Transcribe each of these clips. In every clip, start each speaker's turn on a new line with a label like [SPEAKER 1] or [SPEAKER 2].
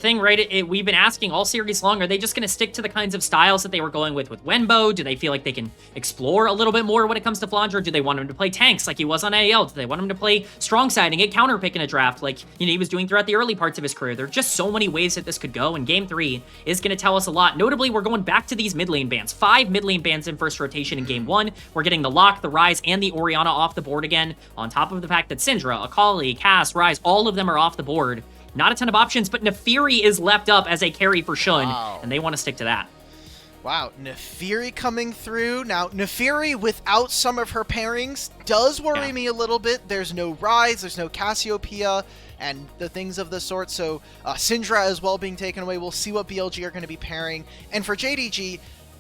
[SPEAKER 1] thing, right? We've been asking all series long, are they just going to stick to the kinds of styles that they were going with Wenbo? Do they feel like they can explore a little bit more when it comes to Flandre? Do they want him to play tanks like he was on AL? Do they want him to play strong side and get counter pick in a draft like he was doing throughout the early parts of his career? There are just so many ways that this could go, and Game 3 is going to tell us a lot. Notably, we're going back to these mid lane bans. 5 mid lane bans in first rotation in Game 1. We're getting the Lock, the Rise, and the Orianna off the board again, on top of the fact that Syndra, Akali, Cass, Rise, all of them are off the board. Not a ton of options, but Naafiri is left up as a carry for Xun, and they want to stick to that.
[SPEAKER 2] Wow, Naafiri coming through. Now, Naafiri without some of her pairings does worry me a little bit. There's no Rise, there's no Cassiopeia, and the things of the sort. So, Syndra as well being taken away. We'll see what BLG are going to be pairing. And for JDG,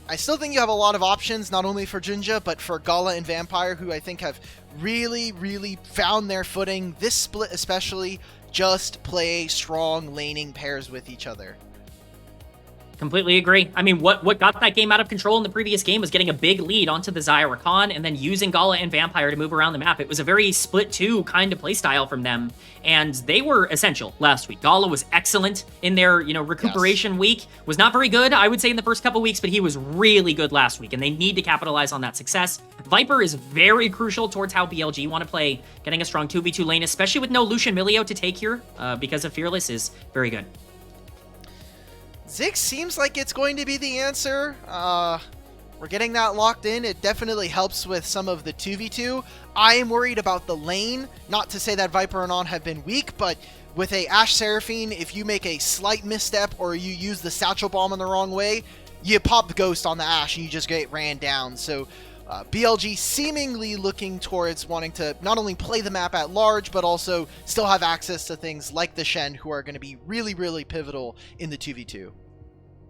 [SPEAKER 2] I still think you have a lot of options, not only for JunJia, but for Gala and Vampire, who I think have really, really found their footing. This split especially, just play strong laning pairs with each other.
[SPEAKER 1] Completely agree. I mean, what got that game out of control in the previous game was getting a big lead onto the Xayah Rakan and then using Gala and Vampire to move around the map. It was a very split 2 kind of playstyle from them, and they were essential last week. Gala was excellent in their, recuperation week. Was not very good, I would say, in the first couple weeks, but he was really good last week, and they need to capitalize on that success. Viper is very crucial towards how BLG want to play, getting a strong 2v2 lane, especially with no Lucian Milio to take here, because of Fearless is very good.
[SPEAKER 2] Ziggs seems like it's going to be the answer. We're getting that locked in. It definitely helps with some of the 2v2. I am worried about the lane. Not to say that Viper and On have been weak, but with a Ashe Seraphine, if you make a slight misstep or you use the Satchel Bomb in the wrong way, you pop the Ghost on the Ashe and you just get ran down. So BLG seemingly looking towards wanting to not only play the map at large, but also still have access to things like the Shen, who are going to be really, really pivotal in the 2v2.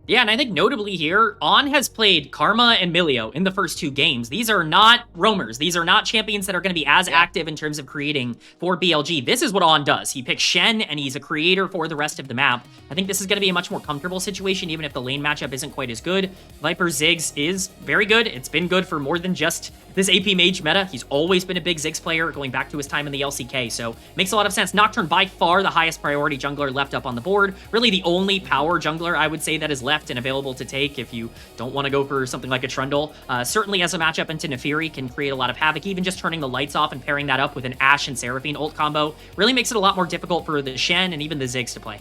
[SPEAKER 1] Yeah, and I think notably here, On has played Karma and Milio in the first 2 games. These are not roamers. These are not champions that are going to be as active in terms of creating for BLG. This is what On does. He picks Shen, and he's a creator for the rest of the map. I think this is going to be a much more comfortable situation, even if the lane matchup isn't quite as good. Viper Ziggs is very good. It's been good for more than just this AP Mage meta. He's always been a big Ziggs player, going back to his time in the LCK, so makes a lot of sense. Nocturne, by far the highest priority jungler left up on the board. Really the only power jungler, I would say, that is left and available to take if you don't want to go for something like a Trundle. Certainly as a matchup into Naafiri can create a lot of havoc. Even just turning the lights off and pairing that up with an Ashe and Seraphine ult combo really makes it a lot more difficult for the Shen and even the Ziggs to play.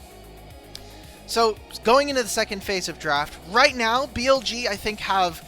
[SPEAKER 2] So going into the second phase of draft, right now BLG I think have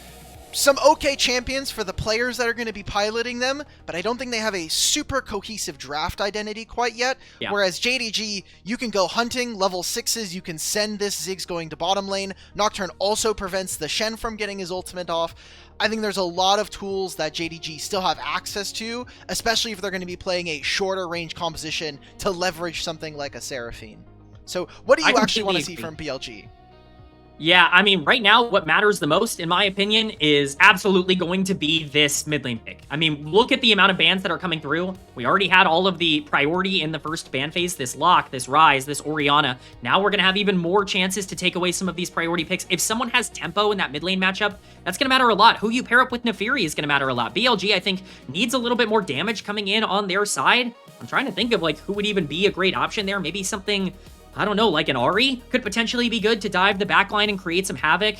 [SPEAKER 2] some okay champions for the players that are going to be piloting them, but I don't think they have a super cohesive draft identity quite yet. Yeah. Whereas JDG, you can go hunting, level 6s, you can send this Ziggs going to bottom lane. Nocturne also prevents the Shen from getting his ultimate off. I think there's a lot of tools that JDG still have access to, especially if they're going to be playing a shorter range composition to leverage something like a Seraphine. So what do you actually want to see from BLG?
[SPEAKER 1] Yeah, I mean, right now, what matters the most, in my opinion, is absolutely going to be this mid lane pick. I mean, look at the amount of bans that are coming through. We already had all of the priority in the first ban phase, this Lock, this Rise, this Orianna. Now we're going to have even more chances to take away some of these priority picks. If someone has tempo in that mid lane matchup, that's going to matter a lot. Who you pair up with Naafiri is going to matter a lot. BLG, I think, needs a little bit more damage coming in on their side. I'm trying to think of, like, who would even be a great option there. Maybe something, I don't know, like an Ahri could potentially be good to dive the backline and create some havoc.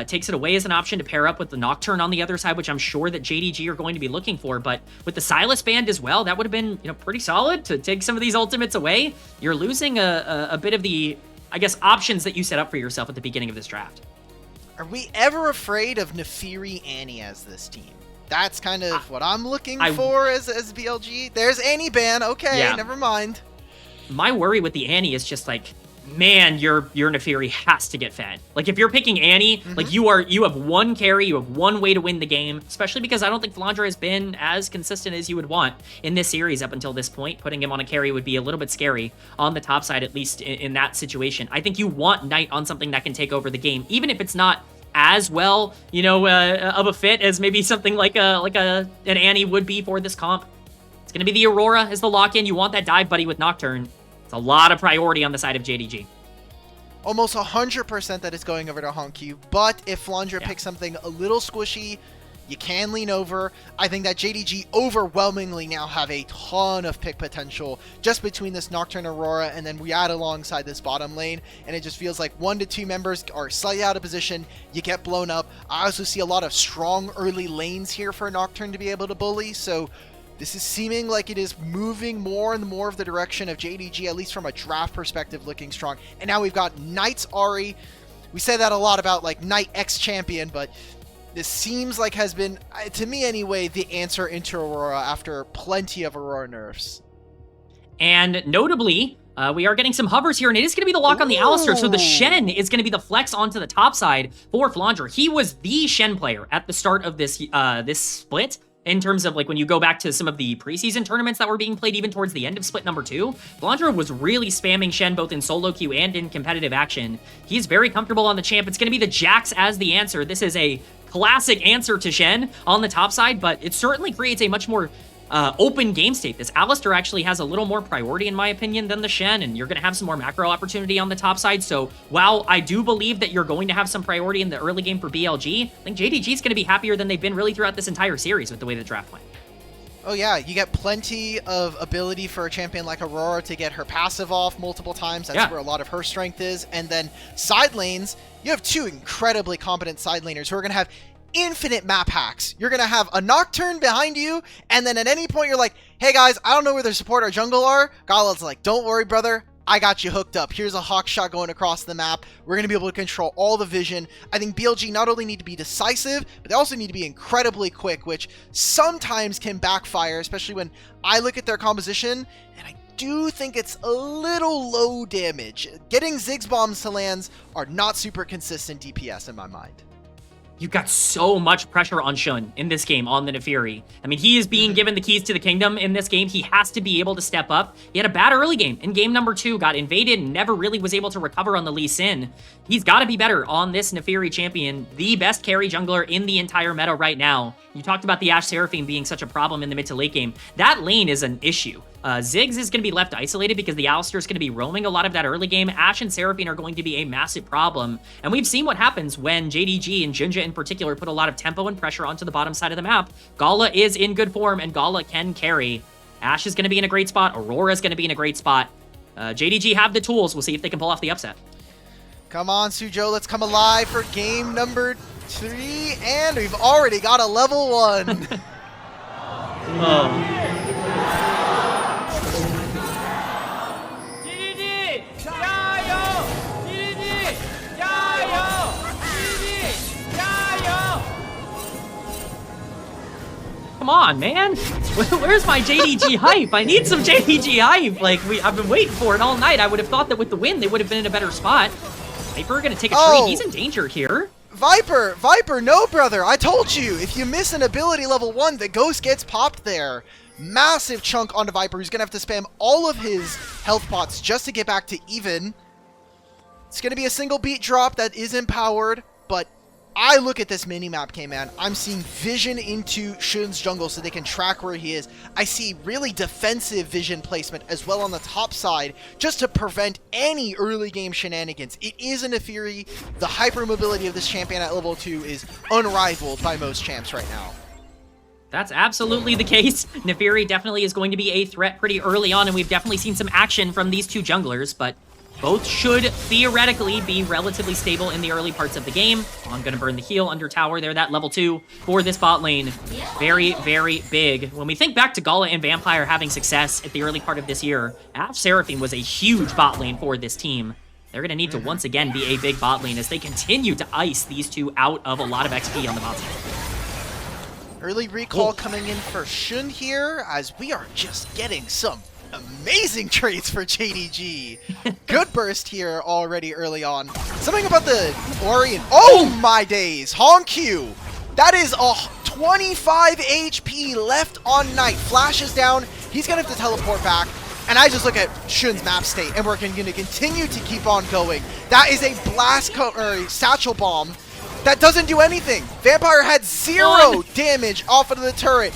[SPEAKER 1] Takes it away as an option to pair up with the Nocturne on the other side, which I'm sure that JDG are going to be looking for. But with the Sylas band as well, that would have been, pretty solid to take some of these ultimates away. You're losing a bit of the, I guess, options that you set up for yourself at the beginning of this draft.
[SPEAKER 2] Are we ever afraid of Naafiri Annie as this team? That's kind of what I'm looking for as BLG. There's Annie ban. Okay, never mind.
[SPEAKER 1] My worry with the Annie is just like, man, your Naafiri has to get fed. Like, if you're picking Annie, like, you have one carry, you have one way to win the game, especially because I don't think Flandre has been as consistent as you would want in this series up until this point. Putting him on a carry would be a little bit scary on the top side, at least in that situation. I think you want Knight on something that can take over the game, even if it's not as well, of a fit as maybe something like an Annie would be for this comp. It's going to be the Aurora as the lock-in. You want that dive buddy with Nocturne. It's a lot of priority on the side of JDG.
[SPEAKER 2] Almost 100% that is going over to HongQ, but if Flandre picks something a little squishy, You can lean over. I think that JDG overwhelmingly now have a ton of pick potential just between this Nocturne Aurora and then we add alongside this bottom lane, and it just feels like 1 to 2 members are slightly out of position, you get blown up. I also see a lot of strong early lanes here for Nocturne to be able to bully, so this is seeming like it is moving more and more of the direction of JDG, at least from a draft perspective, looking strong. And now we've got Knight's Ahri. We say that a lot about like Knight X champion, but this seems like has been, to me anyway, the answer into Aurora after plenty of Aurora nerfs.
[SPEAKER 1] And notably, we are getting some hovers here, and it is going to be the lock on the Alistar, so the Shen is going to be the flex onto the top side for Flandre. He was the Shen player at the start of this this split, in terms of like when you go back to some of the preseason tournaments that were being played even towards the end of split number 2, Flandre was really spamming Shen both in solo queue and in competitive action. He's very comfortable on the champ. It's going to be the Jax as the answer. This is a classic answer to Shen on the top side, but it certainly creates a much more open game state. This Alistar actually has a little more priority, in my opinion, than the Shen, and you're going to have some more macro opportunity on the top side. So while I do believe that you're going to have some priority in the early game for BLG, I think JDG is going to be happier than they've been really throughout this entire series with the way the draft went.
[SPEAKER 2] Oh yeah, you get plenty of ability for a champion like Aurora to get her passive off multiple times. That's where a lot of her strength is. And then side lanes, you have 2 incredibly competent side laners who are going to have infinite map hacks. You're going to have a Nocturne behind you, and then at any point you're like, hey guys, I don't know where their support or jungle are. Gala's like, don't worry, brother. I got you hooked up. Here's a hawk shot going across the map. We're going to be able to control all the vision. I think BLG not only need to be decisive, but they also need to be incredibly quick, which sometimes can backfire, especially when I look at their composition, and I do think it's a little low damage. Getting Ziggs bombs to lands are not super consistent DPS in my mind.
[SPEAKER 1] You've got so much pressure on Shun in this game on the Neferi. I mean, he is being given the keys to the kingdom in this game. He has to be able to step up. He had a bad early game. In game number 2, got invaded and never really was able to recover on the Lee Sin. He's got to be better on this Neferi champion, the best carry jungler in the entire meta right now. You talked about the Ashe Seraphine being such a problem in the mid to late game. That lane is an issue. Ziggs is going to be left isolated because the Alistar is going to be roaming a lot of that early game. Ashe and Seraphine are going to be a massive problem. And we've seen what happens when JDG and JunJia in particular put a lot of tempo and pressure onto the bottom side of the map. Gala is in good form, and Gala can carry. Ashe is going to be in a great spot. Aurora is going to be in a great spot. JDG have the tools. We'll see if they can pull off the upset.
[SPEAKER 2] Come on, Suzhou. Let's come alive for game number 3. And we've already got a level 1.
[SPEAKER 1] Oh. Come on, man. Where's my JDG hype? I need some JDG hype. Like, I've been waiting for it all night. I would have thought that with the win, they would have been in a better spot. Viper gonna take a tree. He's in danger here.
[SPEAKER 2] Viper, no, brother. I told you, if you miss an ability level 1, the ghost gets popped there. Massive chunk onto Viper, who's gonna have to spam all of his health pots just to get back to even. It's gonna be a single beat drop that is empowered, but I look at this mini-map, Kman. I'm seeing vision into Shun's jungle so they can track where he is. I see really defensive vision placement as well on the top side just to prevent any early game shenanigans. It is a Neferi. The hypermobility of this champion at level 2 is unrivaled by most champs right now.
[SPEAKER 1] That's absolutely the case. Neferi definitely is going to be a threat pretty early on, and we've definitely seen some action from these 2 junglers, but both should theoretically be relatively stable in the early parts of the game. I'm going to burn the heal under tower there, that level 2 for this bot lane. Very, very big. When we think back to Gala and Vampire having success at the early part of this year, Ashe Seraphine was a huge bot lane for this team. They're going to need to once again be a big bot lane as they continue to ice these 2 out of a lot of XP on the bot side.
[SPEAKER 2] Early recall coming in for Shun here as we are just getting some amazing trades for JDG. Good burst here already early on. Something about the Orion. Oh my days. HongQ. That is a 25 HP left on Knight. Flashes down. He's going to have to teleport back. And I just look at Shun's map state, and we're going to continue to keep on going. That is a blast or satchel bomb that doesn't do anything. Vampire had 0 damage off of the turret.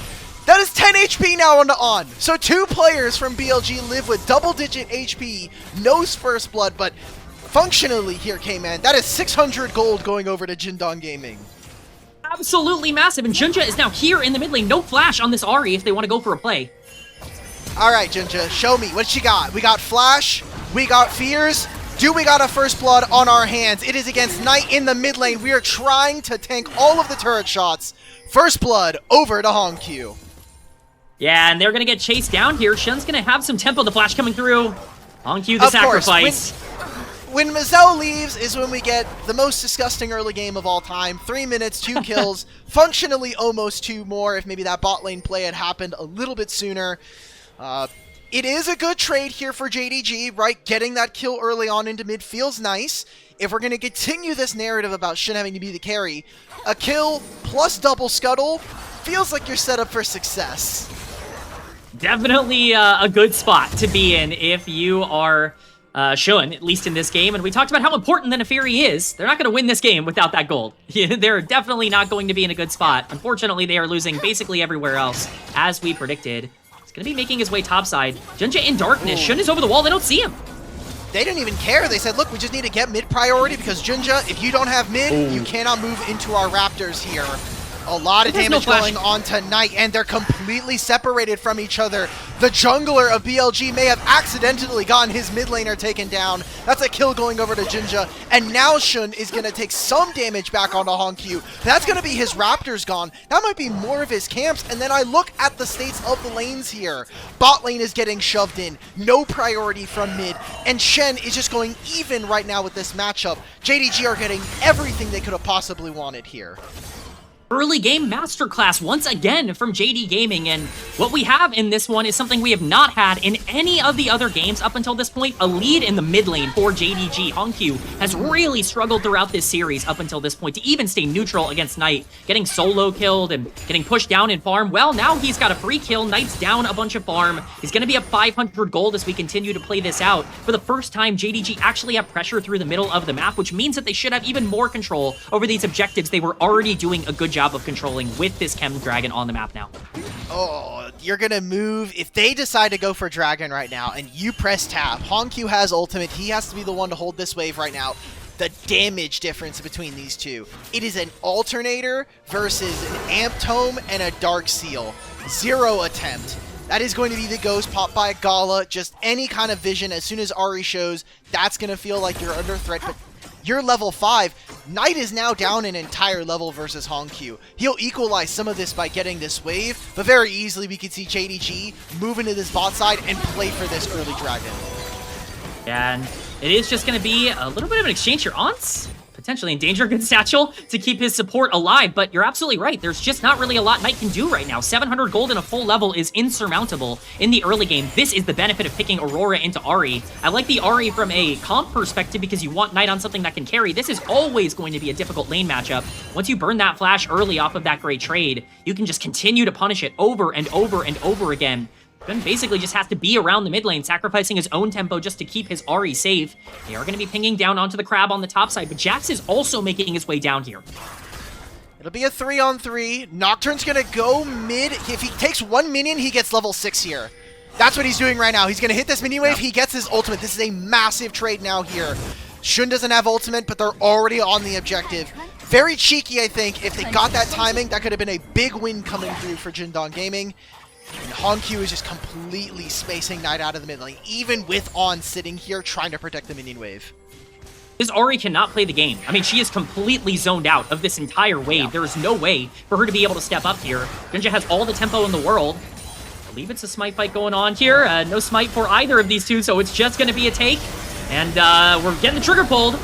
[SPEAKER 2] That is 10 HP now on. So 2 players from BLG live with double-digit HP, no first blood, but functionally here, Kman, that is 600 gold going over to JunJia Gaming.
[SPEAKER 1] absolutely massive, and JunJia is now here in the mid lane. No flash on this Ahri if they want to go for a play.
[SPEAKER 2] All right, JunJia, show me. What you got? We got flash. We got fears. Do we got a first blood on our hands? It is against Knight in the mid lane. We are trying to tank all of the turret shots. First blood over to HongQ.
[SPEAKER 1] Yeah, and they're going to get chased down here. Shen's going to have some tempo. The flash coming through. HongQ the sacrifice.
[SPEAKER 2] When Mazel leaves is when we get the most disgusting early game of all time. 3 minutes, 2 kills, functionally almost 2 more if maybe that bot lane play had happened a little bit sooner. It is a good trade here for JDG, right? Getting that kill early on into mid feels nice. If we're going to continue this narrative about Shen having to be the carry, a kill plus double scuttle feels like you're set up for success.
[SPEAKER 1] Definitely a good spot to be in if you are Shen, at least in this game. And we talked about how important the Neferi is. They're not going to win this game without that gold. They're definitely not going to be in a good spot. Unfortunately, they are losing basically everywhere else, as we predicted. He's going to be making his way topside. JunJia in darkness. Shen is over the wall. They don't see him.
[SPEAKER 2] They didn't even care. They said, look, we just need to get mid priority because JunJia, if you don't have mid, you cannot move into our Raptors here. A lot of damage going on tonight, and they're completely separated from each other. The jungler of BLG may have accidentally gotten his mid laner taken down. That's a kill going over to JunJia, and now Shen is going to take some damage back onto HongQ. That's going to be his Raptors gone. That might be more of his camps, and then I look at the states of the lanes here. Bot lane is getting shoved in, no priority from mid, and Shen is just going even right now with this matchup. JDG are getting everything they could have possibly wanted here.
[SPEAKER 1] Early game masterclass once again from JD Gaming, and what we have in this one is something we have not had in any of the other games up until this point, a lead in the mid lane for JDG. HongQ has really struggled throughout this series up until this point to even stay neutral against Knight, getting solo killed and getting pushed down in farm. Well, now he's got a free kill, Knight's down a bunch of farm, he's going to be up 500 gold as we continue to play this out. For the first time, JDG actually have pressure through the middle of the map, which means that they should have even more control over these objectives they were already doing a good job of controlling with this Chem Dragon on the map now.
[SPEAKER 2] Oh, you're gonna move. If they decide to go for Dragon right now and you press tab, HongQ has ultimate. He has to be the one to hold this wave right now. The damage difference between these two. It is an alternator versus an Amp Tome and a Dark Seal. 0 attempt. That is going to be the ghost popped by a Gala. Just any kind of vision. As soon as Ahri shows, that's going to feel like you're under threat. But you're level 5. Knight is now down an entire level versus HongQ. He'll equalize some of this by getting this wave, but very easily we could see JDG move into this bot side and play for this early dragon.
[SPEAKER 1] Yeah, and it is just going to be a little bit of an exchange here. On's potentially in danger against Satchel to keep his support alive, but you're absolutely right. There's just not really a lot Knight can do right now. 700 gold in a full level is insurmountable in the early game. This is the benefit of picking Aurora into Ahri. I like the Ahri from a comp perspective because you want Knight on something that can carry. This is always going to be a difficult lane matchup. Once you burn that flash early off of that great trade, you can just continue to punish it over and over and over again. Gun basically just has to be around the mid lane, sacrificing his own tempo just to keep his Ahri safe. They are going to be pinging down onto the crab on the top side, but Jax is also making his way down here.
[SPEAKER 2] It'll be a 3-on-3. Nocturne's going to go mid. If he takes 1 minion, he gets level 6 here. That's what he's doing right now. He's going to hit this minion wave. He gets his ultimate. This is a massive trade now here. Shun doesn't have ultimate, but they're already on the objective. Very cheeky, I think. If they got that timing, that could have been a big win coming through for JD Gaming. And HongQ is just completely spacing Knight out of the mid lane, even with On sitting here trying to protect the minion wave.
[SPEAKER 1] This Ahri cannot play the game. I mean, she is completely zoned out of this entire wave. There is no way for her to be able to step up here. JunJia has all the tempo in the world. I believe it's a smite fight going on here. No smite for either of these two, so it's just going to be a take. And we're getting the trigger pulled.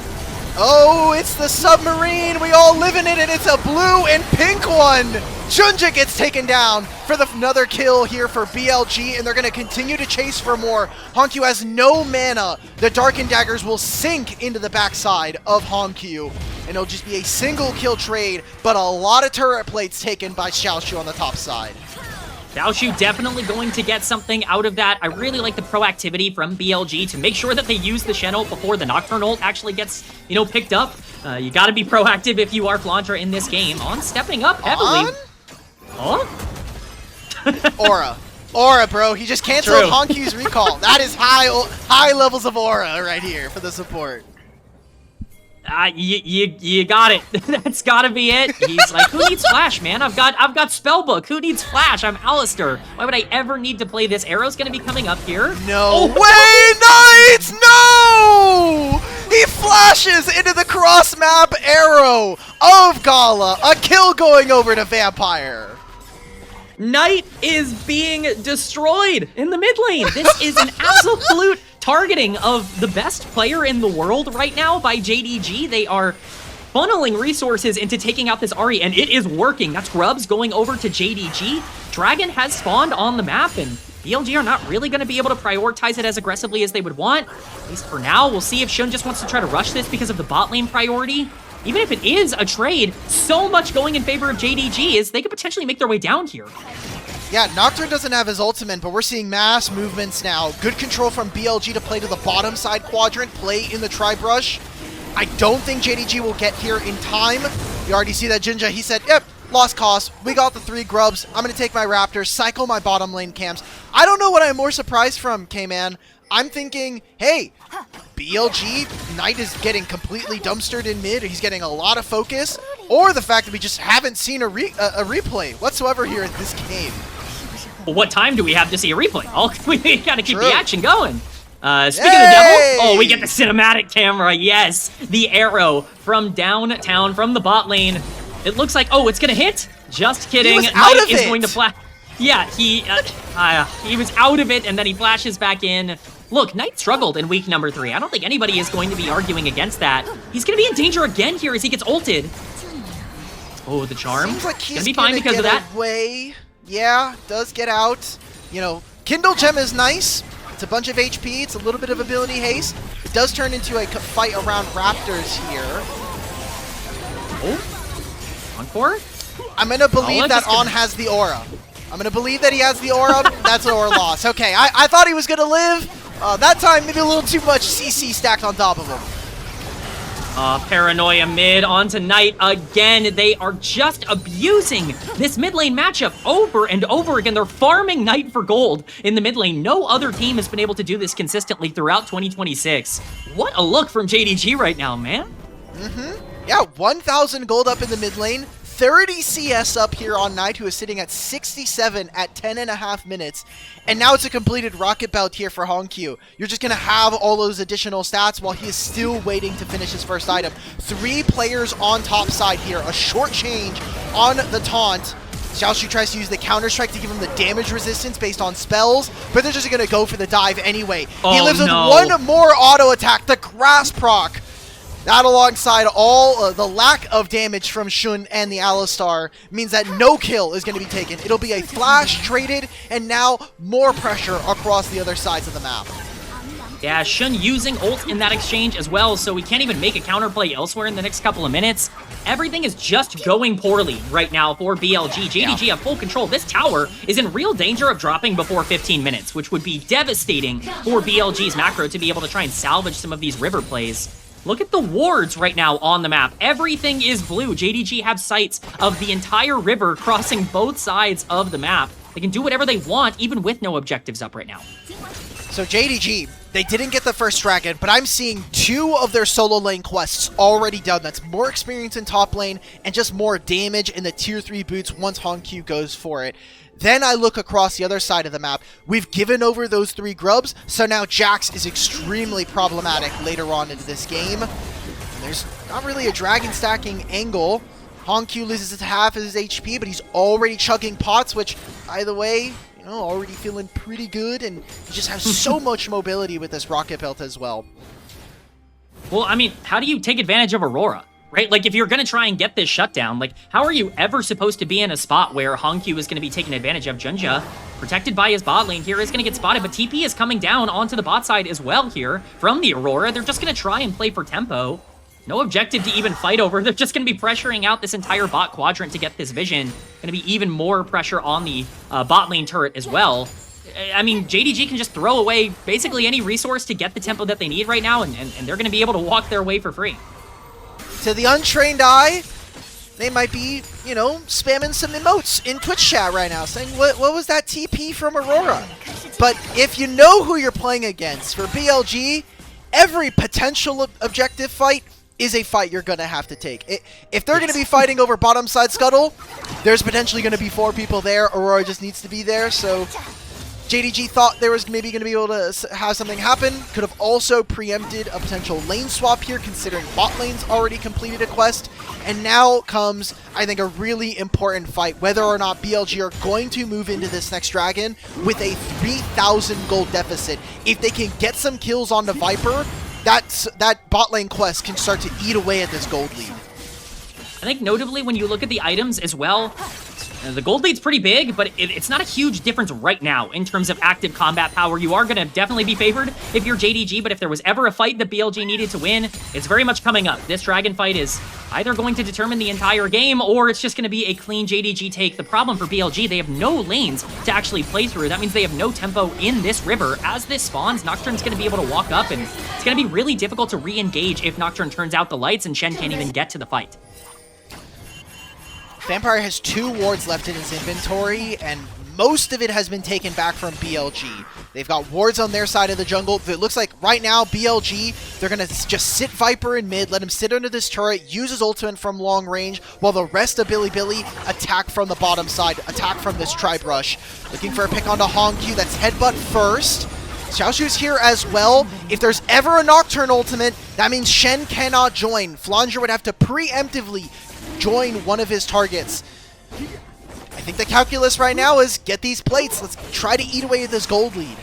[SPEAKER 2] Oh, it's the submarine. We all live in it, and it's a blue and pink one. JunJia gets taken down for another kill here for BLG, and they're going to continue to chase for more. HongQ has no mana. The Darkened Daggers will sink into the backside of HongQ, and it'll just be a single kill trade, but a lot of turret plates taken by Xiaoxu on the top side.
[SPEAKER 1] Xiaoxu definitely going to get something out of that. I really like the proactivity from BLG to make sure that they use the Shen ult before the Nocturne ult actually gets, picked up. You got to be proactive if you are Flantra in this game. On stepping up heavily.
[SPEAKER 2] Aura, bro. He just canceled HongQ's recall. That is high levels of aura right here for the support.
[SPEAKER 1] You got it. That's gotta be it. He's like, who needs flash, man? I've got spellbook. Who needs flash? I'm Alistair. Why would I ever need to play this? Arrow's gonna be coming up here.
[SPEAKER 2] No way, Knights! No! He flashes into the cross map arrow of Gala. A kill going over to Vampire.
[SPEAKER 1] Knight is being destroyed in the mid lane. This is an absolute targeting of the best player in the world right now by JDG. They are funneling resources into taking out this Ahri, and it is working. That's Grubs going over to JDG. Dragon has spawned on the map, and BLG are not really going to be able to prioritize it as aggressively as they would want. At least for now, we'll see if Shun just wants to try to rush this because of the bot lane priority. Even if it is a trade, so much going in favor of JDG is they could potentially make their way down here.
[SPEAKER 2] Yeah, Nocturne doesn't have his ultimate, but we're seeing mass movements now. Good control from BLG to play to the bottom side quadrant, play in the tri-brush. I don't think JDG will get here in time. You already see that JunJia, he said, yep, lost cause. We got the 3 grubs. I'm going to take my Raptors, cycle my bottom lane camps. I don't know what I'm more surprised from, Kman. I'm thinking, hey, BLG, Knight is getting completely dumpstered in mid. He's getting a lot of focus. Or the fact that we just haven't seen a replay whatsoever here in this game.
[SPEAKER 1] Well, what time do we have to see a replay? We gotta keep the action going. Speaking of the devil, oh, we get the cinematic camera. Yes, the arrow from downtown, from the bot lane. It looks like, oh, it's gonna hit. Just kidding. Knight is going to flash. Yeah, he was out of it, and then he flashes back in. Look, Knight struggled in week number 3. I don't think anybody is going to be arguing against that. He's going to be in danger again here as he gets ulted. Oh, the charm.
[SPEAKER 2] Seems like he's
[SPEAKER 1] gonna be fine because of that.
[SPEAKER 2] Away. Yeah, does get out. You know, Kindle Gem is nice. It's a bunch of HP. It's a little bit of ability haste. It does turn into a fight around Raptors here.
[SPEAKER 1] Oh, Encore?
[SPEAKER 2] I'm going to believe that On has the aura. I'm going to believe that he has the aura. That's an aura loss. Okay, I thought he was going to live. That time, maybe a little too much CC stacked on top of him.
[SPEAKER 1] Paranoia mid onto Knight again. They are just abusing this mid lane matchup over and over again. They're farming Knight for gold in the mid lane. No other team has been able to do this consistently throughout 2026. What a look from JDG right now, man.
[SPEAKER 2] Yeah, 1,000 gold up in the mid lane. 30 CS up here on Knight, who is sitting at 67 at 10.5 minutes. And now it's a completed rocket belt here for HongQ. You're just going to have all those additional stats while he is still waiting to finish his first item. 3 players on top side here. A short change on the taunt. Xiaoxu tries to use the counter-strike to give him the damage resistance based on spells, but they're just going to go for the dive anyway. He lives with one more auto attack, the grass proc. That alongside all the lack of damage from Shun and the Alistar means that no kill is going to be taken. It'll be a flash traded, and now more pressure across the other sides of the map.
[SPEAKER 1] Yeah, Shun using ult in that exchange as well, so we can't even make a counterplay elsewhere in the next couple of minutes. Everything is just going poorly right now for BLG. JDG have full control. This tower is in real danger of dropping before 15 minutes, which would be devastating for BLG's macro to be able to try and salvage some of these river plays. Look at the wards right now on the map. Everything is blue. JDG have sights of the entire river crossing both sides of the map. They can do whatever they want, even with no objectives up right now.
[SPEAKER 2] So JDG, they didn't get the first dragon, but I'm seeing 2 of their solo lane quests already done. That's more experience in top lane and just more damage in the tier 3 boots once HongQ goes for it. Then I look across the other side of the map. We've given over those 3 grubs, so now Jax is extremely problematic later on into this game. And there's not really a dragon stacking angle. HongQ loses half of his HP, but he's already chugging pots, which, by the way, you know, already feeling pretty good, and he just has so much mobility with this rocket belt as well.
[SPEAKER 1] Well, I mean, how do you take advantage of Aurora? Right? Like, if you're going to try and get this shutdown, like, how are you ever supposed to be in a spot where HongQ is going to be taking advantage of? JunJia, protected by his bot lane here, is going to get spotted, but TP is coming down onto the bot side as well here from the Aurora. They're just going to try and play for tempo. No objective to even fight over. They're just going to be pressuring out this entire bot quadrant to get this vision. Going to be even more pressure on the bot lane turret as well. I mean, JDG can just throw away basically any resource to get the tempo that they need right now, and they're going to be able to walk their way for free.
[SPEAKER 2] To the untrained eye, they might be, you know, spamming some emotes in Twitch chat right now, saying, what was that TP from Aurora? But if you know who you're playing against, for BLG, every potential objective fight is a fight you're going to have to take. If they're going to be fighting over bottom side scuttle, there's potentially going to be 4 people there. Aurora just needs to be there, so JDG thought there was maybe going to be able to have something happen. Could have also preempted a potential lane swap here, considering bot lane's already completed a quest. And now comes, I think, a really important fight, whether or not BLG are going to move into this next dragon with a 3,000 gold deficit. If they can get some kills on the Viper, that bot lane quest can start to eat away at this gold lead.
[SPEAKER 1] I think notably when you look at the items as well, the gold lead's pretty big, but it's not a huge difference right now in terms of active combat power. You are going to definitely be favored if you're JDG, but if there was ever a fight that BLG needed to win, it's very much coming up. This dragon fight is either going to determine the entire game, or it's just going to be a clean JDG take. The problem for BLG, they have no lanes to actually play through. That means they have no tempo in this river. As this spawns, Nocturne's going to be able to walk up, and it's going to be really difficult to re-engage if Nocturne turns out the lights and Shen can't even get to the fight.
[SPEAKER 2] Vampire has 2 wards left in his inventory, and most of it has been taken back from BLG. They've got wards on their side of the jungle. It looks like right now, BLG, they're going to just sit Viper in mid, let him sit under this turret, use his ultimate from long range, while the rest of Bilibili attack from the bottom side, attack from this tribe rush. Looking for a pick onto HongQ, that's headbutt first. Xiaoxu's here as well. If there's ever a Nocturne ultimate, that means Shen cannot join. Flanger would have to preemptively join one of his targets. I think the calculus right now is get these plates. Let's try to eat away at this gold lead.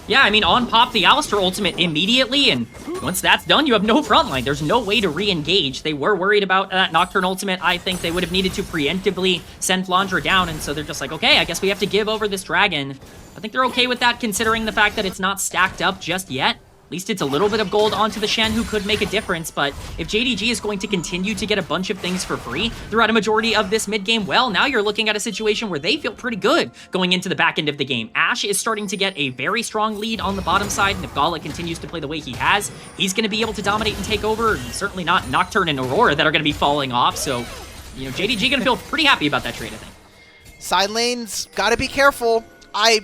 [SPEAKER 1] Yeah, I mean, on pop the Alistar ultimate immediately, and once that's done, you have no front line. There's no way to re-engage. They were worried about that Nocturne ultimate. I think they would have needed to preemptively send Flanger down, and so they're just like, okay, I guess we have to give over this dragon. I think they're okay with that, considering the fact that it's not stacked up just yet. At least it's a little bit of gold onto the Shen, who could make a difference, but if JDG is going to continue to get a bunch of things for free throughout a majority of this mid-game, well, now you're looking at a situation where they feel pretty good going into the back end of the game. Ashe is starting to get a very strong lead on the bottom side, and if Gala continues to play the way he has, he's going to be able to dominate and take over, and certainly not Nocturne and Aurora that are going to be falling off, so, you know, JDG going to feel pretty happy about that trade, I think.
[SPEAKER 2] Side lanes, gotta be careful. I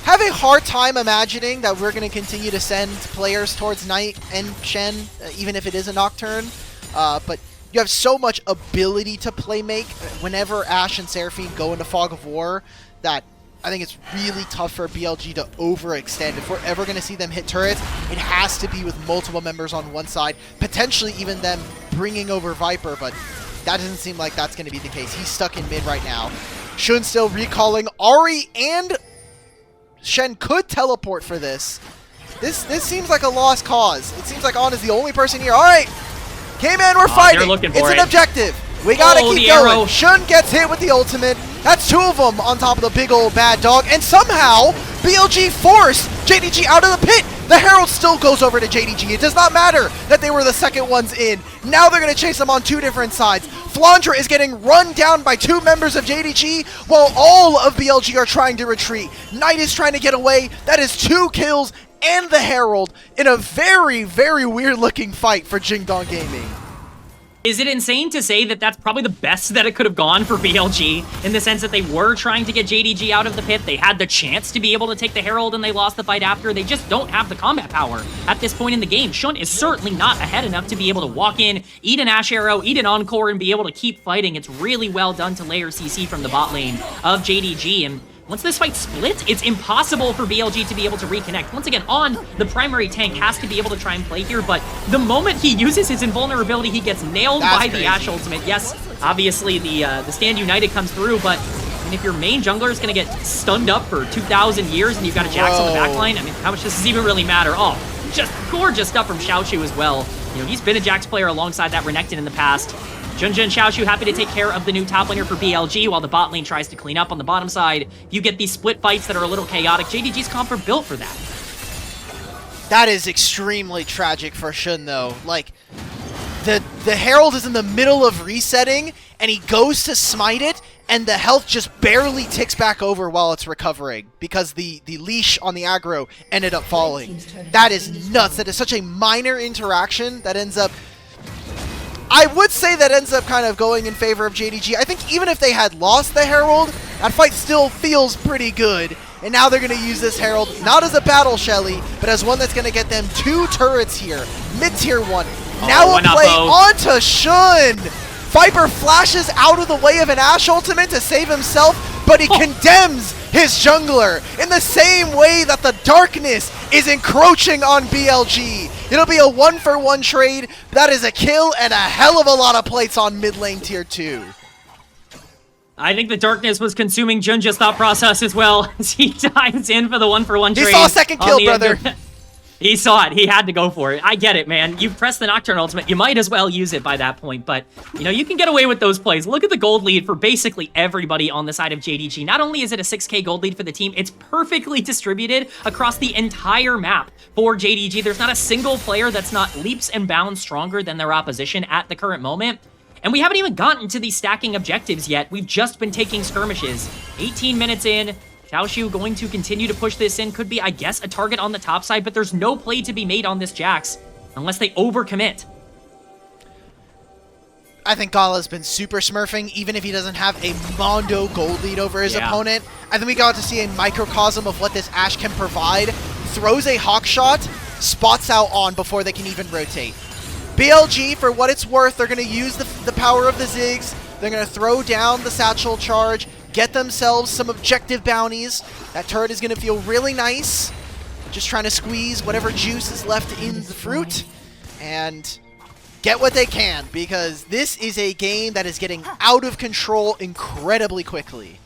[SPEAKER 2] have a hard time imagining that we're going to continue to send players towards Knight and Shen, even if it is a Nocturne. But you have so much ability to play make whenever Ashe and Seraphine go into Fog of War that I think it's really tough for BLG to overextend. If we're ever going to see them hit turrets, it has to be with multiple members on one side, potentially even them bringing over Viper, but that doesn't seem like that's going to be the case. He's stuck in mid right now. Shun still recalling Ahri, and Shen could teleport for this. This seems like a lost cause. It seems like On is the only person here. All right, Kman, we're fighting. It's an objective. We gotta keep going. Arrow. Shun gets hit with the ultimate. That's 2 of them on top of the big old bad dog. And somehow, BLG forced JDG out of the pit. The Herald still goes over to JDG. It does not matter that they were the second ones in. Now they're going to chase them on 2 different sides. Flandre is getting run down by 2 members of JDG, while all of BLG are trying to retreat. Knight is trying to get away. That is 2 kills and the Herald in a very, very weird-looking fight for Jingdong Gaming.
[SPEAKER 1] Is it insane to say that that's probably the best that it could have gone for BLG, in the sense that they were trying to get JDG out of the pit, they had the chance to be able to take the Herald, and they lost the fight after? They just don't have the combat power at this point in the game. Shun is certainly not ahead enough to be able to walk in, eat an Ashe Arrow, eat an Encore, and be able to keep fighting. It's really well done to layer CC from the bot lane of JDG, and once this fight splits, it's impossible for BLG to be able to reconnect. Once again, On, the primary tank, has to be able to try and play here, but the moment he uses his invulnerability, he gets nailed by the Ashe ultimate. Yes, obviously the Stand United comes through, but I mean, if your main jungler is going to get stunned up for 2,000 years and you've got a Jax on the backline, I mean, how much does this even really matter? Oh, just gorgeous stuff from Xiaoxu as well. You know, he's been a Jax player alongside that Renekton in the past. JunJia and Xiaoxu happy to take care of the new top laner for BLG while the bot lane tries to clean up on the bottom side. You get these split fights that are a little chaotic. JDG's comp are built for that.
[SPEAKER 2] That is extremely tragic for Shun, though. Like, the Herald is in the middle of resetting, and he goes to smite it, and the health just barely ticks back over while it's recovering because the leash on the aggro ended up falling. That is nuts. That is such a minor interaction that ends up... I would say that ends up kind of going in favor of JDG. I think even if they had lost the Herald, that fight still feels pretty good. And now they're going to use this Herald, not as a battle Shelly, but as one that's going to get them 2 turrets here. Mid-tier 1, Now a play onto Shun! Viper flashes out of the way of an Ashe ultimate to save himself, but he condemns his jungler in the same way that the darkness is encroaching on BLG. It'll be a 1-for-1 trade. That is a kill and a hell of a lot of plates on mid lane tier 2.
[SPEAKER 1] I think the darkness was consuming JunJia's thought process as well as he dives in for the 1-for-1 trade.
[SPEAKER 2] He saw a second kill, brother.
[SPEAKER 1] He saw it. He had to go for it. I get it, man. You press the Nocturne ultimate. You might as well use it by that point. But, you know, you can get away with those plays. Look at the gold lead for basically everybody on the side of JDG. Not only is it a 6K gold lead for the team, it's perfectly distributed across the entire map for JDG. There's not a single player that's not leaps and bounds stronger than their opposition at the current moment. And we haven't even gotten to these stacking objectives yet. We've just been taking skirmishes. 18 minutes in. Xiaoxu going to continue to push this in. Could be, I guess, a target on the top side, but there's no play to be made on this Jax unless they overcommit.
[SPEAKER 2] I think Gala's been super smurfing, even if he doesn't have a Mondo gold lead over his opponent. I think we got to see a microcosm of what this Ashe can provide. Throws a hawk shot, spots out on before they can even rotate. BLG, for what it's worth, they're going to use the power of the Ziggs. They're going to throw down the satchel charge, get themselves some objective bounties. That turret is going to feel really nice. Just trying to squeeze whatever juice is left in the fruit and get what they can, because this is a game that is getting out of control incredibly quickly.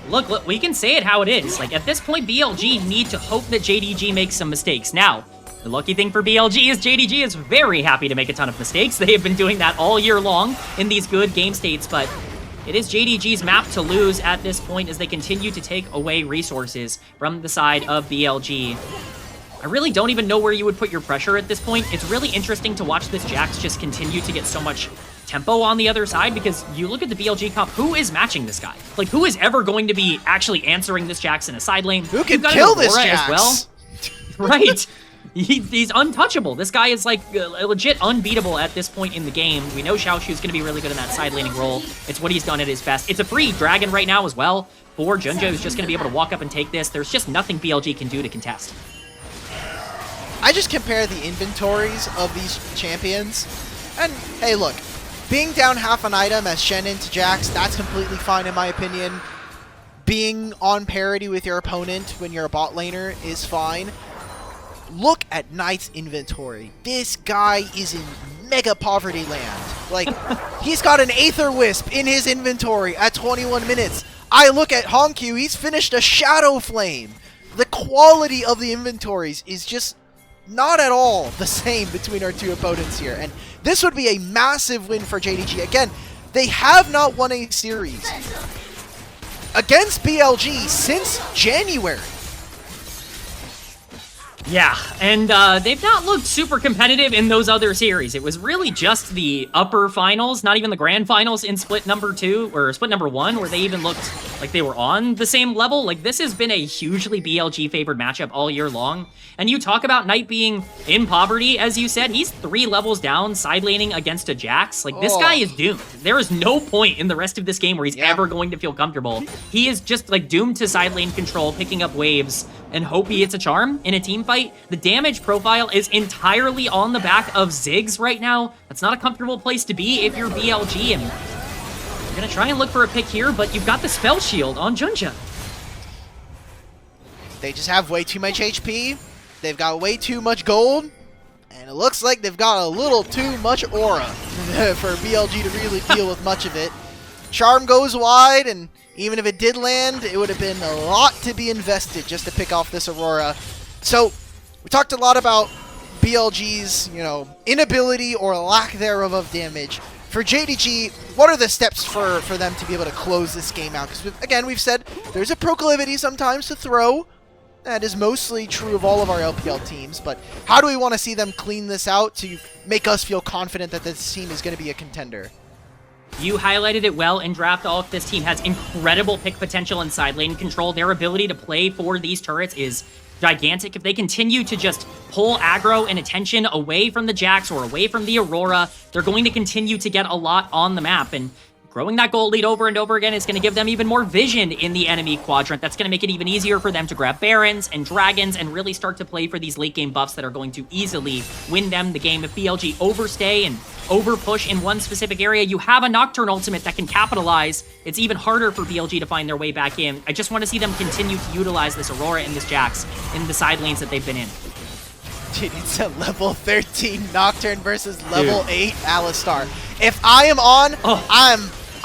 [SPEAKER 1] Look, we can say it how it is. Like, at this point, BLG need to hope that JDG makes some mistakes. Now, the lucky thing for BLG is JDG is very happy to make a ton of mistakes. They have been doing that all year long in these good game states, but it is JDG's map to lose at this point as they continue to take away resources from the side of BLG. I really don't even know where you would put your pressure at this point. It's really interesting to watch this Jax just continue to get so much tempo on the other side, because you look at the BLG comp, who is matching this guy? Like, who is ever going to be actually answering this Jax in a side lane?
[SPEAKER 2] Who can kill this Jax?
[SPEAKER 1] As well? Right. He's untouchable. This guy is, like, legit unbeatable at this point in the game. We know Xiaoxu is going to be really good in that side laning role. It's what he's done at his best. It's a free dragon right now as well for JunJia, who's just going to be able to walk up and take this. There's just nothing BLG can do to contest.
[SPEAKER 2] I just compare the inventories of these champions, and hey, look, being down half an item as Shen into Jax, that's completely fine in my opinion. Being on parity with your opponent when you're a bot laner is fine. Look at Knight's inventory. This guy is in mega poverty land. Like, he's got an Aether Wisp in his inventory at 21 minutes. I look at HongQ, he's finished a Shadow Flame. The quality of the inventories is just not at all the same between our two opponents here. And this would be a massive win for JDG. Again, they have not won a series against BLG since January.
[SPEAKER 1] Yeah, and they've not looked super competitive in those other series. It was really just the upper finals, not even the grand finals in split number 2, or split number 1, where they even looked like they were on the same level. Like, this has been a hugely BLG favored matchup all year long. And you talk about Knight being in poverty, as you said, he's 3 levels down, side laning against a Jax. Like, this guy is doomed. There is no point in the rest of this game where he's ever going to feel comfortable. He is just, like, doomed to side lane control, picking up waves, and hope he hits a charm in a team fight. The damage profile is entirely on the back of Ziggs right now. That's not a comfortable place to be if you're BLG, and you're going to try and look for a pick here, but you've got the spell shield on JunJia.
[SPEAKER 2] They just have way too much HP. They've got way too much gold, and it looks like they've got a little too much aura for BLG to really deal with much of it. Charm goes wide, and even if it did land, it would have been a lot to be invested just to pick off this Aurora. So, we talked a lot about BLG's, inability or lack thereof of damage. For JDG, what are the steps for them to be able to close this game out? Because, again, we've said there's a proclivity sometimes to throw. That is mostly true of all of our LPL teams, but how do we want to see them clean this out to make us feel confident that this team is going to be a contender?
[SPEAKER 1] You highlighted it well in Draft All. This team has incredible pick potential and side lane control. Their ability to play for these turrets is gigantic. If they continue to just pull aggro and attention away from the Jax or away from the Aurora, they're going to continue to get a lot on the map. And growing that gold lead over and over again is going to give them even more vision in the enemy quadrant. That's going to make it even easier for them to grab Barons and Dragons and really start to play for these late game buffs that are going to easily win them the game. If BLG overstay and over-push in one specific area, you have a Nocturne ultimate that can capitalize. It's even harder for BLG to find their way back in. I just want to see them continue to utilize this Aurora and this Jax in the side lanes that they've been in.
[SPEAKER 2] Dude, it's a level 13 Nocturne versus level 8 Alistar. If I am on,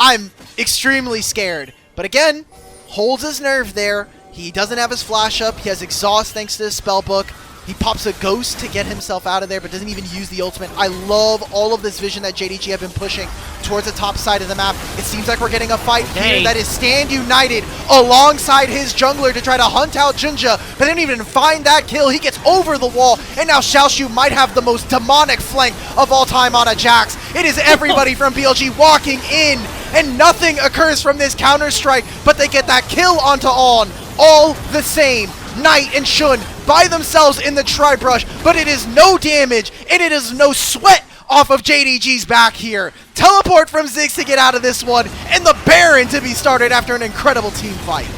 [SPEAKER 2] I'm extremely scared. But again, holds his nerve there. He doesn't have his flash up. He has exhaust thanks to his spellbook. He pops a ghost to get himself out of there, but doesn't even use the ultimate. I love all of this vision that JDG have been pushing towards the top side of the map. It seems like we're getting a fight here that is Stand United alongside his jungler to try to hunt out JunJia, but didn't even find that kill. He gets over the wall, and now Xiaoxu might have the most demonic flank of all time on a Jax. It is everybody from BLG walking in, and nothing occurs from this counter-strike, but they get that kill onto On. All the same, Knight and Shun by themselves in the tri-brush, but it is no damage, and it is no sweat off of JDG's back here. Teleport from Ziggs to get out of this one, and the Baron to be started after an incredible team fight.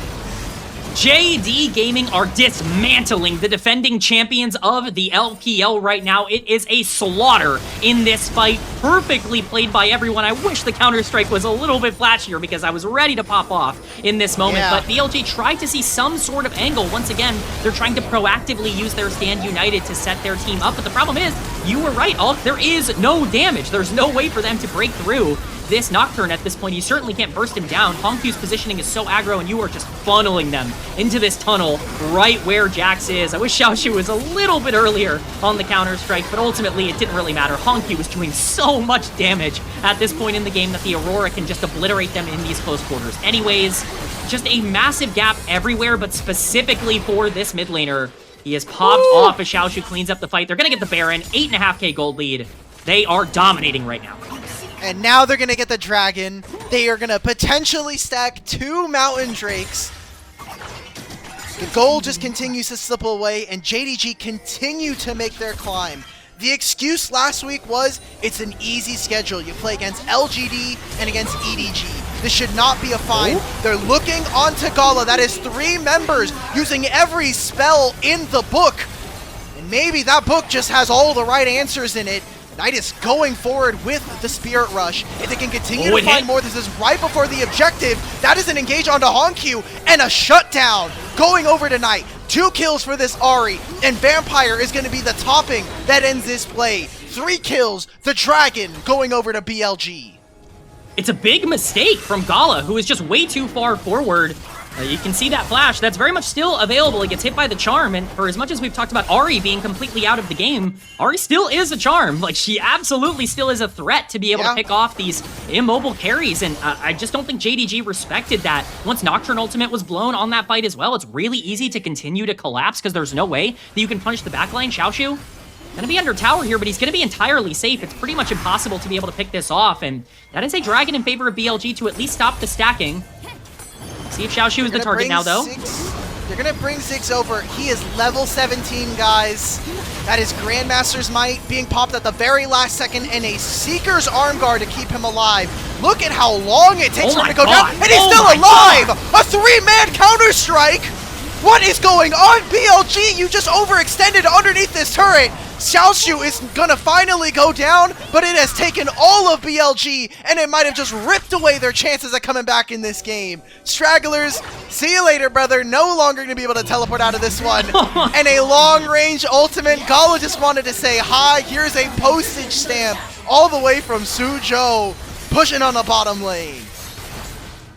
[SPEAKER 1] JD Gaming are dismantling the defending champions of the LPL right now. It is a slaughter in this fight. Perfectly played by everyone. I wish the Counter-Strike was a little bit flashier because I was ready to pop off in this moment. But BLG tried to see some sort of angle. Once again, they're trying to proactively use their Stand United to set their team up. But the problem is, you were right, Alk. There is no damage. There's no way for them to break through this Nocturne at this point. You certainly can't burst him down. HongQ's positioning is so aggro, and you are just funneling them into this tunnel right where Jax is. I wish Xiaoxu was a little bit earlier on the Counter-Strike, but ultimately it didn't really matter. HongQ was doing so much damage at this point in the game that the Aurora can just obliterate them in these close quarters. Anyways, just a massive gap everywhere, but specifically for this mid laner. He has popped off as Xiaoxu cleans up the fight. They're going to get the Baron, 8.5k gold lead. They are dominating right now.
[SPEAKER 2] And now they're going to get the Dragon. They are going to potentially stack 2 Mountain Drakes. The gold just continues to slip away, and JDG continue to make their climb. The excuse last week was, it's an easy schedule. You play against LGD and against EDG. This should not be a fine. They're looking onto Gala. That is 3 members using every spell in the book. And maybe that book just has all the right answers in it. Knight is going forward with the Spirit Rush. If they can continue to find more, this is right before the objective. That is an engage onto HongQ and a shutdown going over to Knight. 2 kills for this Ahri, and Vampire is going to be the topping that ends this play. 3 kills, the Dragon going over to BLG.
[SPEAKER 1] It's a big mistake from Gala, who is just way too far forward. You can see that flash. That's very much still available. He gets hit by the charm, and for as much as we've talked about Ahri being completely out of the game, Ahri still is a charm. Like, she absolutely still is a threat to be able to pick off these immobile carries, and I just don't think JDG respected that. Once Nocturne Ultimate was blown on that fight as well, it's really easy to continue to collapse because there's no way that you can punish the backline. Xiaoxu gonna be under tower here, but he's gonna be entirely safe. It's pretty much impossible to be able to pick this off, and that is a Dragon in favor of BLG to at least stop the stacking. See if Xiaoxu is the target now, though.
[SPEAKER 2] They're going to bring Ziggs over. He is level 17, guys. That is Grandmaster's Might being popped at the very last second, and a Seeker's Arm Guard to keep him alive. Look at how long it takes for him to go down, and he's still alive! A 3-man Counter-Strike! What is going on, BLG? You just overextended underneath this turret. Xiaoxu is gonna finally go down, but it has taken all of BLG, and it might have just ripped away their chances of coming back in this game. Stragglers, see you later, brother. No longer gonna be able to teleport out of this one. And a long-range ultimate. Gala just wanted to say hi. Here's a postage stamp all the way from Suzhou, pushing on the bottom lane.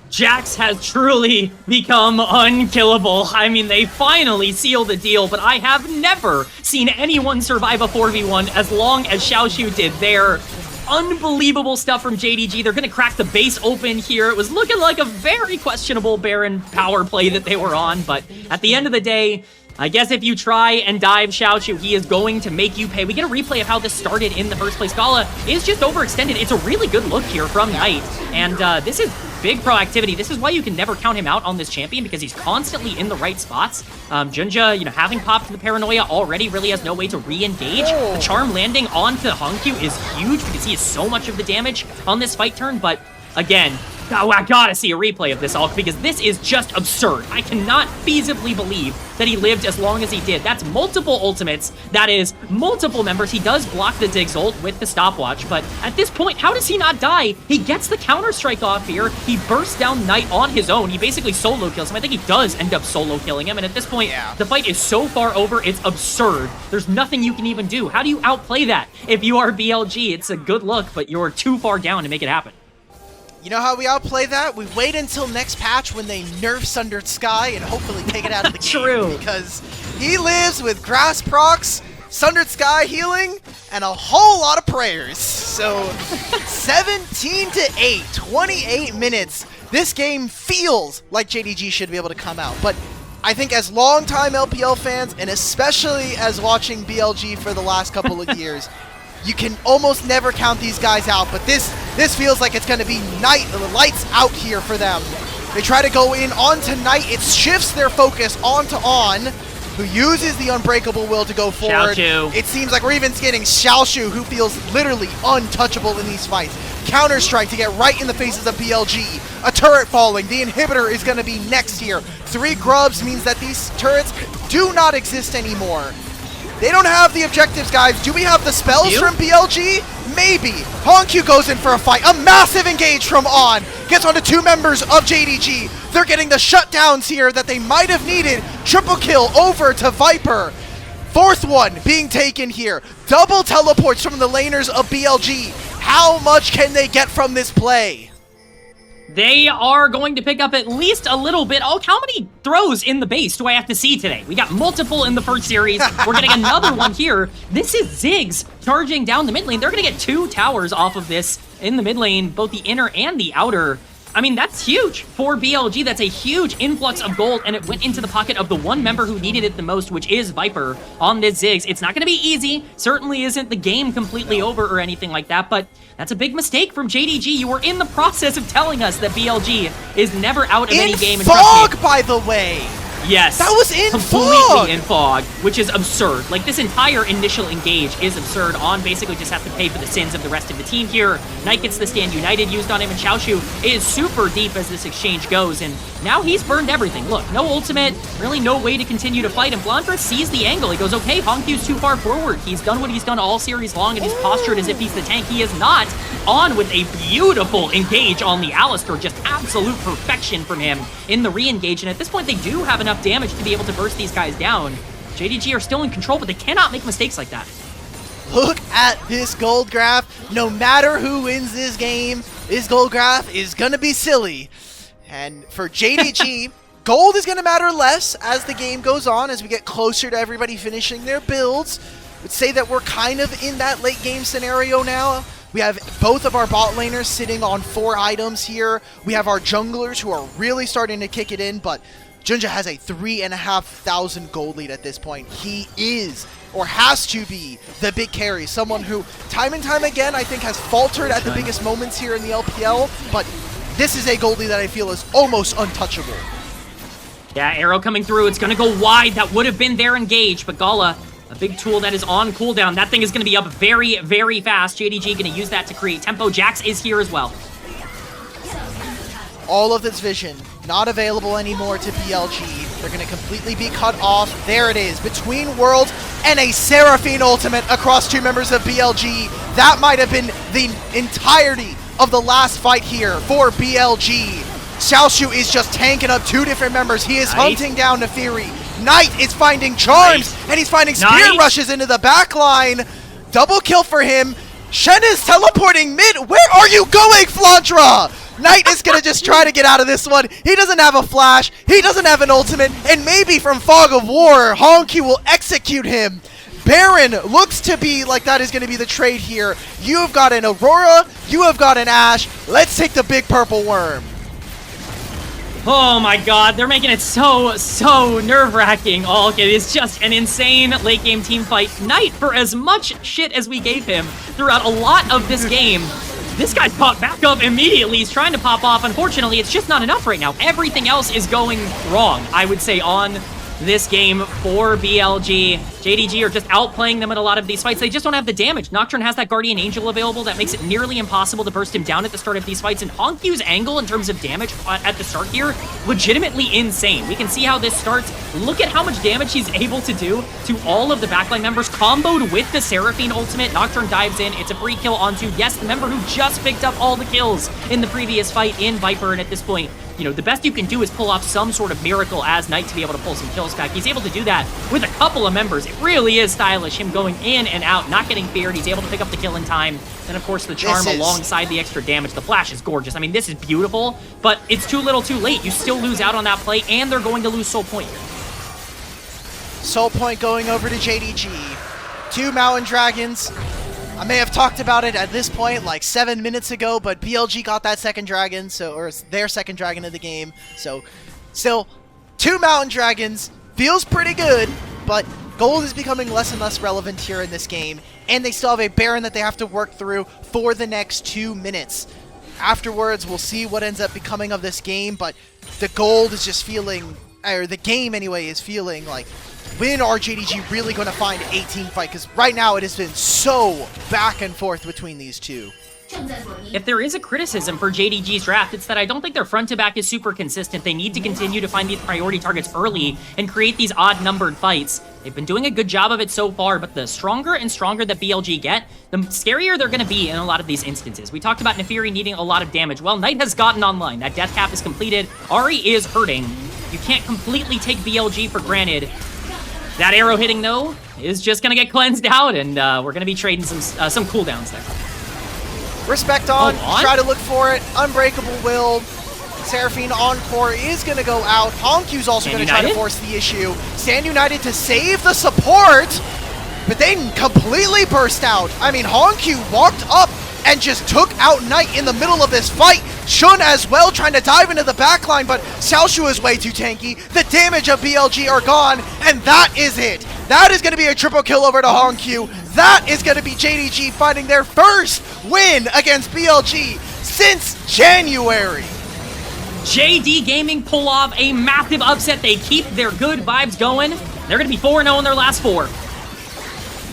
[SPEAKER 1] Jax has truly become unkillable. I mean, they finally sealed the deal, but I have never seen anyone survive a 4v1 as long as Xiaoxu did there. Unbelievable stuff from JDG. They're going to crack the base open here. It was looking like a very questionable Baron power play that they were on, but at the end of the day, I guess if you try and dive Xiaoxu, he is going to make you pay. We get a replay of how this started in the first place. Gala is just overextended. It's a really good look here from Knight, and this is big proactivity. This is why you can never count him out on this champion, because he's constantly in the right spots. JunJia, you know, having popped the Paranoia already, really has no way to re-engage. The charm landing onto HongQ is huge because he has so much of the damage on this fight turn, but again, oh, I gotta see a replay of this, Hulk, because this is just absurd. I cannot feasibly believe that he lived as long as he did. That's multiple ultimates. That is multiple members. He does block the Diggs ult with the stopwatch, but at this point, how does he not die? He gets the counter-strike off here. He bursts down Knight on his own. He basically solo kills him. I think he does end up solo killing him, and at this point, the fight is so far over, it's absurd. There's nothing you can even do. How do you outplay that? If you are BLG, it's a good look, but you're too far down to make it happen.
[SPEAKER 2] You know how we outplay that? We wait until next patch when they nerf Sundered Sky and hopefully take it out of the game.
[SPEAKER 1] True.
[SPEAKER 2] Because he lives with grass procs, Sundered Sky healing, and a whole lot of prayers. So 17-8, 28 minutes. This game feels like JDG should be able to come out. But I think as longtime LPL fans, and especially as watching BLG for the last couple of years, you can almost never count these guys out, but this feels like it's going to be lights out here for them. They try to go in onto Knight. It shifts their focus onto On, who uses the Unbreakable Will to go forward.
[SPEAKER 1] Xiaoxu.
[SPEAKER 2] It seems like we're even getting Xiaoxu, who feels literally untouchable in these fights. Counter-strike to get right in the faces of BLG. A turret falling. The inhibitor is going to be next here. 3 grubs means that these turrets do not exist anymore. They don't have the objectives, guys. Do we have the spells from BLG? Maybe. HongQ goes in for a fight. A massive engage from On. Gets onto 2 members of JDG. They're getting the shutdowns here that they might have needed. Triple kill over to Viper. 4th one being taken here. Double teleports from the laners of BLG. How much can they get from this play?
[SPEAKER 1] They are going to pick up at least a little bit. Oh, how many throws in the base do I have to see today? We got multiple in the first series. We're getting another one here. This is Ziggs charging down the mid lane. They're going to get 2 towers off of this in the mid lane, both the inner and the outer. I mean, that's huge for BLG. That's a huge influx of gold, and it went into the pocket of the one member who needed it the most, which is Viper on this Ziggs. It's not going to be easy. Certainly isn't the game completely over or anything like that, but that's a big mistake from JDG. You were in the process of telling us that BLG is never out of any game.
[SPEAKER 2] In fog, by the way.
[SPEAKER 1] Yes.
[SPEAKER 2] That was in
[SPEAKER 1] completely
[SPEAKER 2] fog.
[SPEAKER 1] in fog, which is absurd. Like, this entire initial engage is absurd. On basically just has to pay for the sins of the rest of the team here. Knight gets the Stand United used on him, and Xiaoxu is super deep as this exchange goes, and now he's burned everything. Look, no ultimate, really no way to continue to fight, and Blantra sees the angle. He goes, okay, HongQ's too far forward. He's done what he's done all series long, and he's postured as if he's the tank. He is not. On with a beautiful engage on the Alistar, just absolute perfection from him in the re-engage, and at this point they do have enough damage to be able to burst these guys down. JDG are still in control, but they cannot make mistakes like that.
[SPEAKER 2] Look at this gold graph. No matter who wins this game, this gold graph is gonna be silly. And for JDG, gold is gonna matter less as the game goes on, as we get closer to everybody finishing their builds. I would say that we're kind of in that late game scenario now. We have both of our bot laners sitting on 4 items here. We have our junglers who are really starting to kick it in, but JunJia has a 3,500 gold lead at this point. He is, or has to be, the big carry. Someone who, time and time again, I think has faltered at the biggest moments here in the LPL, but this is a gold lead that I feel is almost untouchable.
[SPEAKER 1] Yeah, arrow coming through. It's going to go wide. That would have been their engage, but Gala, a big tool that is on cooldown. That thing is going to be up very, very fast. JDG going to use that to create tempo. Jax is here as well.
[SPEAKER 2] All of this vision not available anymore to BLG. They're going to completely be cut off. There it is, between worlds and a Seraphine ultimate across 2 members of BLG. That might have been the entirety of the last fight here for BLG. Xiaoxu is just tanking up 2 different members. He is hunting down Nefiri. Knight is finding charms, and he's finding spear rushes into the back line. Double kill for him. Shen is teleporting mid. Where are you going, Flandra? Knight is going to just try to get out of this one. He doesn't have a flash. He doesn't have an ultimate. And maybe from Fog of War, HongQ will execute him. Baron looks to be like that is going to be the trade here. You have got an Aurora. You have got an Ashe. Let's take the big purple worm.
[SPEAKER 1] Oh my god, they're making it so nerve-wracking. Oh, it is just an insane late-game team fight. Knight, for as much shit as we gave him throughout a lot of this game, this guy's popped back up immediately. He's trying to pop off. Unfortunately, it's just not enough right now. Everything else is going wrong, I would say. On this game for BLG. JDG are just outplaying them in a lot of these fights. They just don't have the damage. Nocturne has that Guardian Angel available that makes it nearly impossible to burst him down at the start of these fights, and HongQ's angle in terms of damage at the start here, legitimately insane. We can see how this starts. Look at how much damage he's able to do to all of the backline members, comboed with the Seraphine ultimate. Nocturne dives in. It's a free kill onto, yes, the member who just picked up all the kills in the previous fight in Viper, and at this point, you know, the best you can do is pull off some sort of miracle as Knight to be able to pull some kills back. He's able to do that with a couple of members. It really is stylish, him going in and out, not getting feared. He's able to pick up the kill in time. Then, of course, the charm alongside the extra damage. The flash is gorgeous. I mean, this is beautiful, but it's too little too late. You still lose out on that play, and they're going to lose Soul Point here.
[SPEAKER 2] Soul Point going over to JDG. 2 Mountain Dragons. I may have talked about it at this point like 7 minutes ago, but BLG got that second dragon, or their second dragon of the game. So, still, 2 Mountain Dragons feels pretty good, but gold is becoming less and less relevant here in this game, and they still have a Baron that they have to work through for the next 2 minutes. Afterwards, we'll see what ends up becoming of this game, but the gold is just feeling, or the game anyway, is feeling like, when are JDG really going to find an 18 fight? Because right now it has been so back and forth between these two.
[SPEAKER 1] If there is a criticism for JDG's draft, it's that I don't think their front to back is super consistent. They need to continue to find these priority targets early and create these odd-numbered fights. They've been doing a good job of it so far, but the stronger and stronger that BLG get, the scarier they're going to be in a lot of these instances. We talked about Nefiri needing a lot of damage. Well, Knight has gotten online. That death cap is completed. Ahri is hurting. You can't completely take BLG for granted. That arrow hitting, though, is just going to get cleansed out, and we're going to be trading some cooldowns there.
[SPEAKER 2] Respect on. Try to look for it. Unbreakable will. Seraphine Encore is going to go out. HongQ's also going to try to force the issue. Stand United to save the support, but they completely burst out. I mean, HongQ walked up and just took out Knight in the middle of this fight. Shun as well trying to dive into the backline, but Xiaoxu is way too tanky. The damage of BLG are gone, and that is it. That is going to be a triple kill over to HongQ. That is going to be JDG finding their first win against BLG since January.
[SPEAKER 1] JD Gaming pull off a massive upset. They keep their good vibes going. They're going to be 4-0 in their last 4.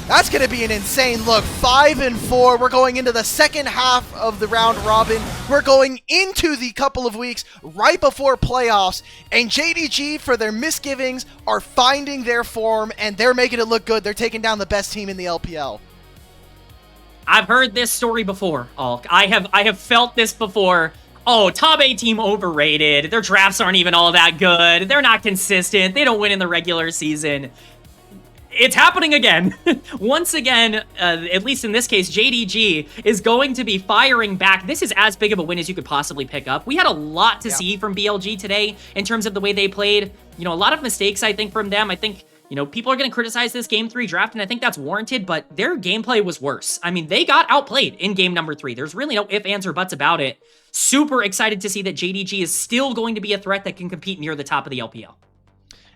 [SPEAKER 2] That's going to be an insane look. 5-4. We're going into the second half of the round robin. We're going into the couple of weeks right before playoffs. And JDG, for their misgivings, are finding their form, and they're making it look good. They're taking down the best team in the LPL.
[SPEAKER 1] I've heard this story before, Alk. I have felt this before. Oh, top 8 team overrated. Their drafts aren't even all that good. They're not consistent. They don't win in the regular season. It's happening again. Once again, at least in this case, JDG is going to be firing back. This is as big of a win as you could possibly pick up. We had a lot to see from BLG today in terms of the way they played. You know, a lot of mistakes, I think, from them. I think, you know, people are going to criticize this Game 3 draft, and I think that's warranted, but their gameplay was worse. I mean, they got outplayed in Game number 3. There's really no ifs, ands, or buts about it. Super excited to see that JDG is still going to be a threat that can compete near the top of the LPL.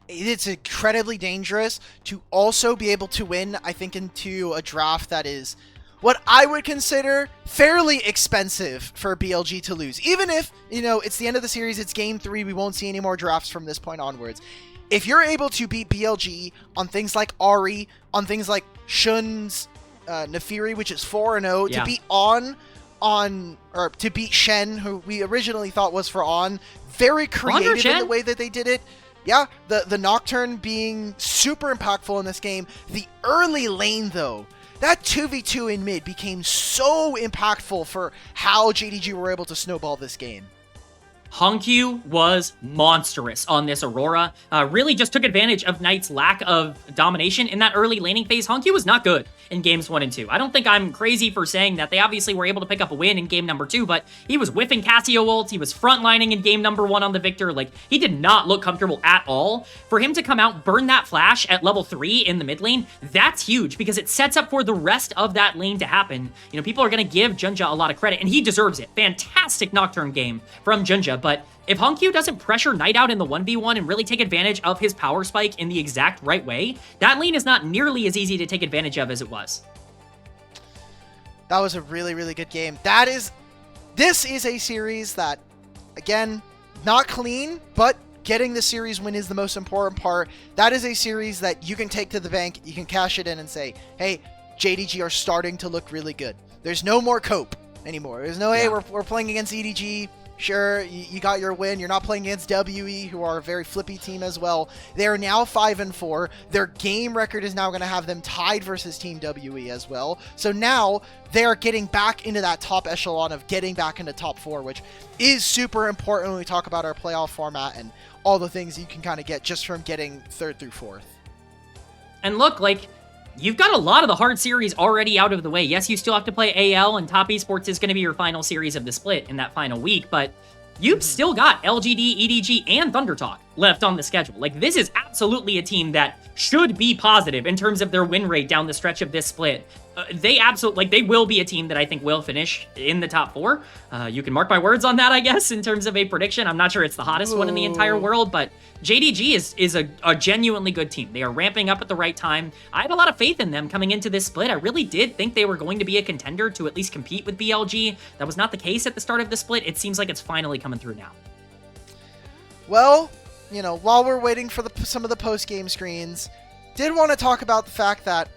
[SPEAKER 2] It's incredibly dangerous to also be able to win, I think, into a draft that is what I would consider fairly expensive for BLG to lose. Even if, you know, it's the end of the series, it's Game 3, we won't see any more drafts from this point onwards. If you're able to beat BLG on things like Ahri, on things like Shun's Nefiri, which is 4-0, to beat to beat Shen, who we originally thought was for On, very creative in the way that they did it. Yeah, the Nocturne being super impactful in this game. The early lane, though, that 2v2 in mid became so impactful for how JDG were able to snowball this game.
[SPEAKER 1] HongQ was monstrous on this Aurora. Really just took advantage of Knight's lack of domination in that early laning phase. HongQ was not good in games 1 and 2. I don't think I'm crazy for saying that. They obviously were able to pick up a win in game number 2, but he was whiffing Cassio ults. He was frontlining in game number 1 on the Victor. Like, he did not look comfortable at all. For him to come out, burn that flash at level 3 in the mid lane, that's huge because it sets up for the rest of that lane to happen. You know, people are going to give JunJia a lot of credit, and he deserves it. Fantastic Nocturne game from JunJia, but if HongQ doesn't pressure Knight out in the 1v1 and really take advantage of his power spike in the exact right way, that lane is not nearly as easy to take advantage of as it was.
[SPEAKER 2] That was a really, really good game. This is a series that, again, not clean, but getting the series win is the most important part. That is a series that you can take to the bank. You can cash it in and say, hey, JDG are starting to look really good. There's no more cope anymore. There's no, hey, we're playing against EDG. Sure, you got your win. You're not playing against WE, who are a very flippy team as well. They are now 5-4. Their game record is now going to have them tied versus Team WE as well. So now they are getting back into that top echelon of getting back into top 4, which is super important when we talk about our playoff format and all the things you can kind of get just from getting 3rd through 4th.
[SPEAKER 1] And look, like, you've got a lot of the hard series already out of the way. Yes, you still have to play AL, and Top Esports is going to be your final series of the split in that final week, but you've still got LGD, EDG, and ThunderTalk left on the schedule. Like, this is absolutely a team that should be positive in terms of their win rate down the stretch of this split. They absolutely, like, they will be a team that I think will finish in the top 4. You can mark my words on that, I guess, in terms of a prediction. I'm not sure it's the hottest one in the entire world, but JDG is a genuinely good team. They are ramping up at the right time. I had a lot of faith in them coming into this split. I really did think they were going to be a contender to at least compete with BLG. That was not the case at the start of the split. It seems like it's finally coming through now.
[SPEAKER 2] Well, you know, while we're waiting for some of the post-game screens, did want to talk about the fact that,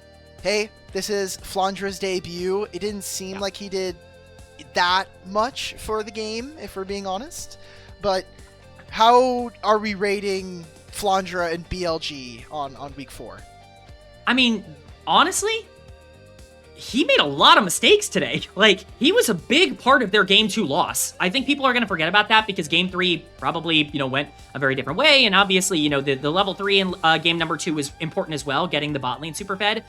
[SPEAKER 2] hey, this is Flandra's debut. It didn't seem like he did that much for the game, if we're being honest. But how are we rating Flandra and BLG on week 4?
[SPEAKER 1] I mean, honestly, he made a lot of mistakes today. Like, he was a big part of their Game 2 loss. I think people are going to forget about that because Game 3 probably, you know, went a very different way. And obviously, you know, the level 3 in game number 2 was important as well, getting the bot lane super fed.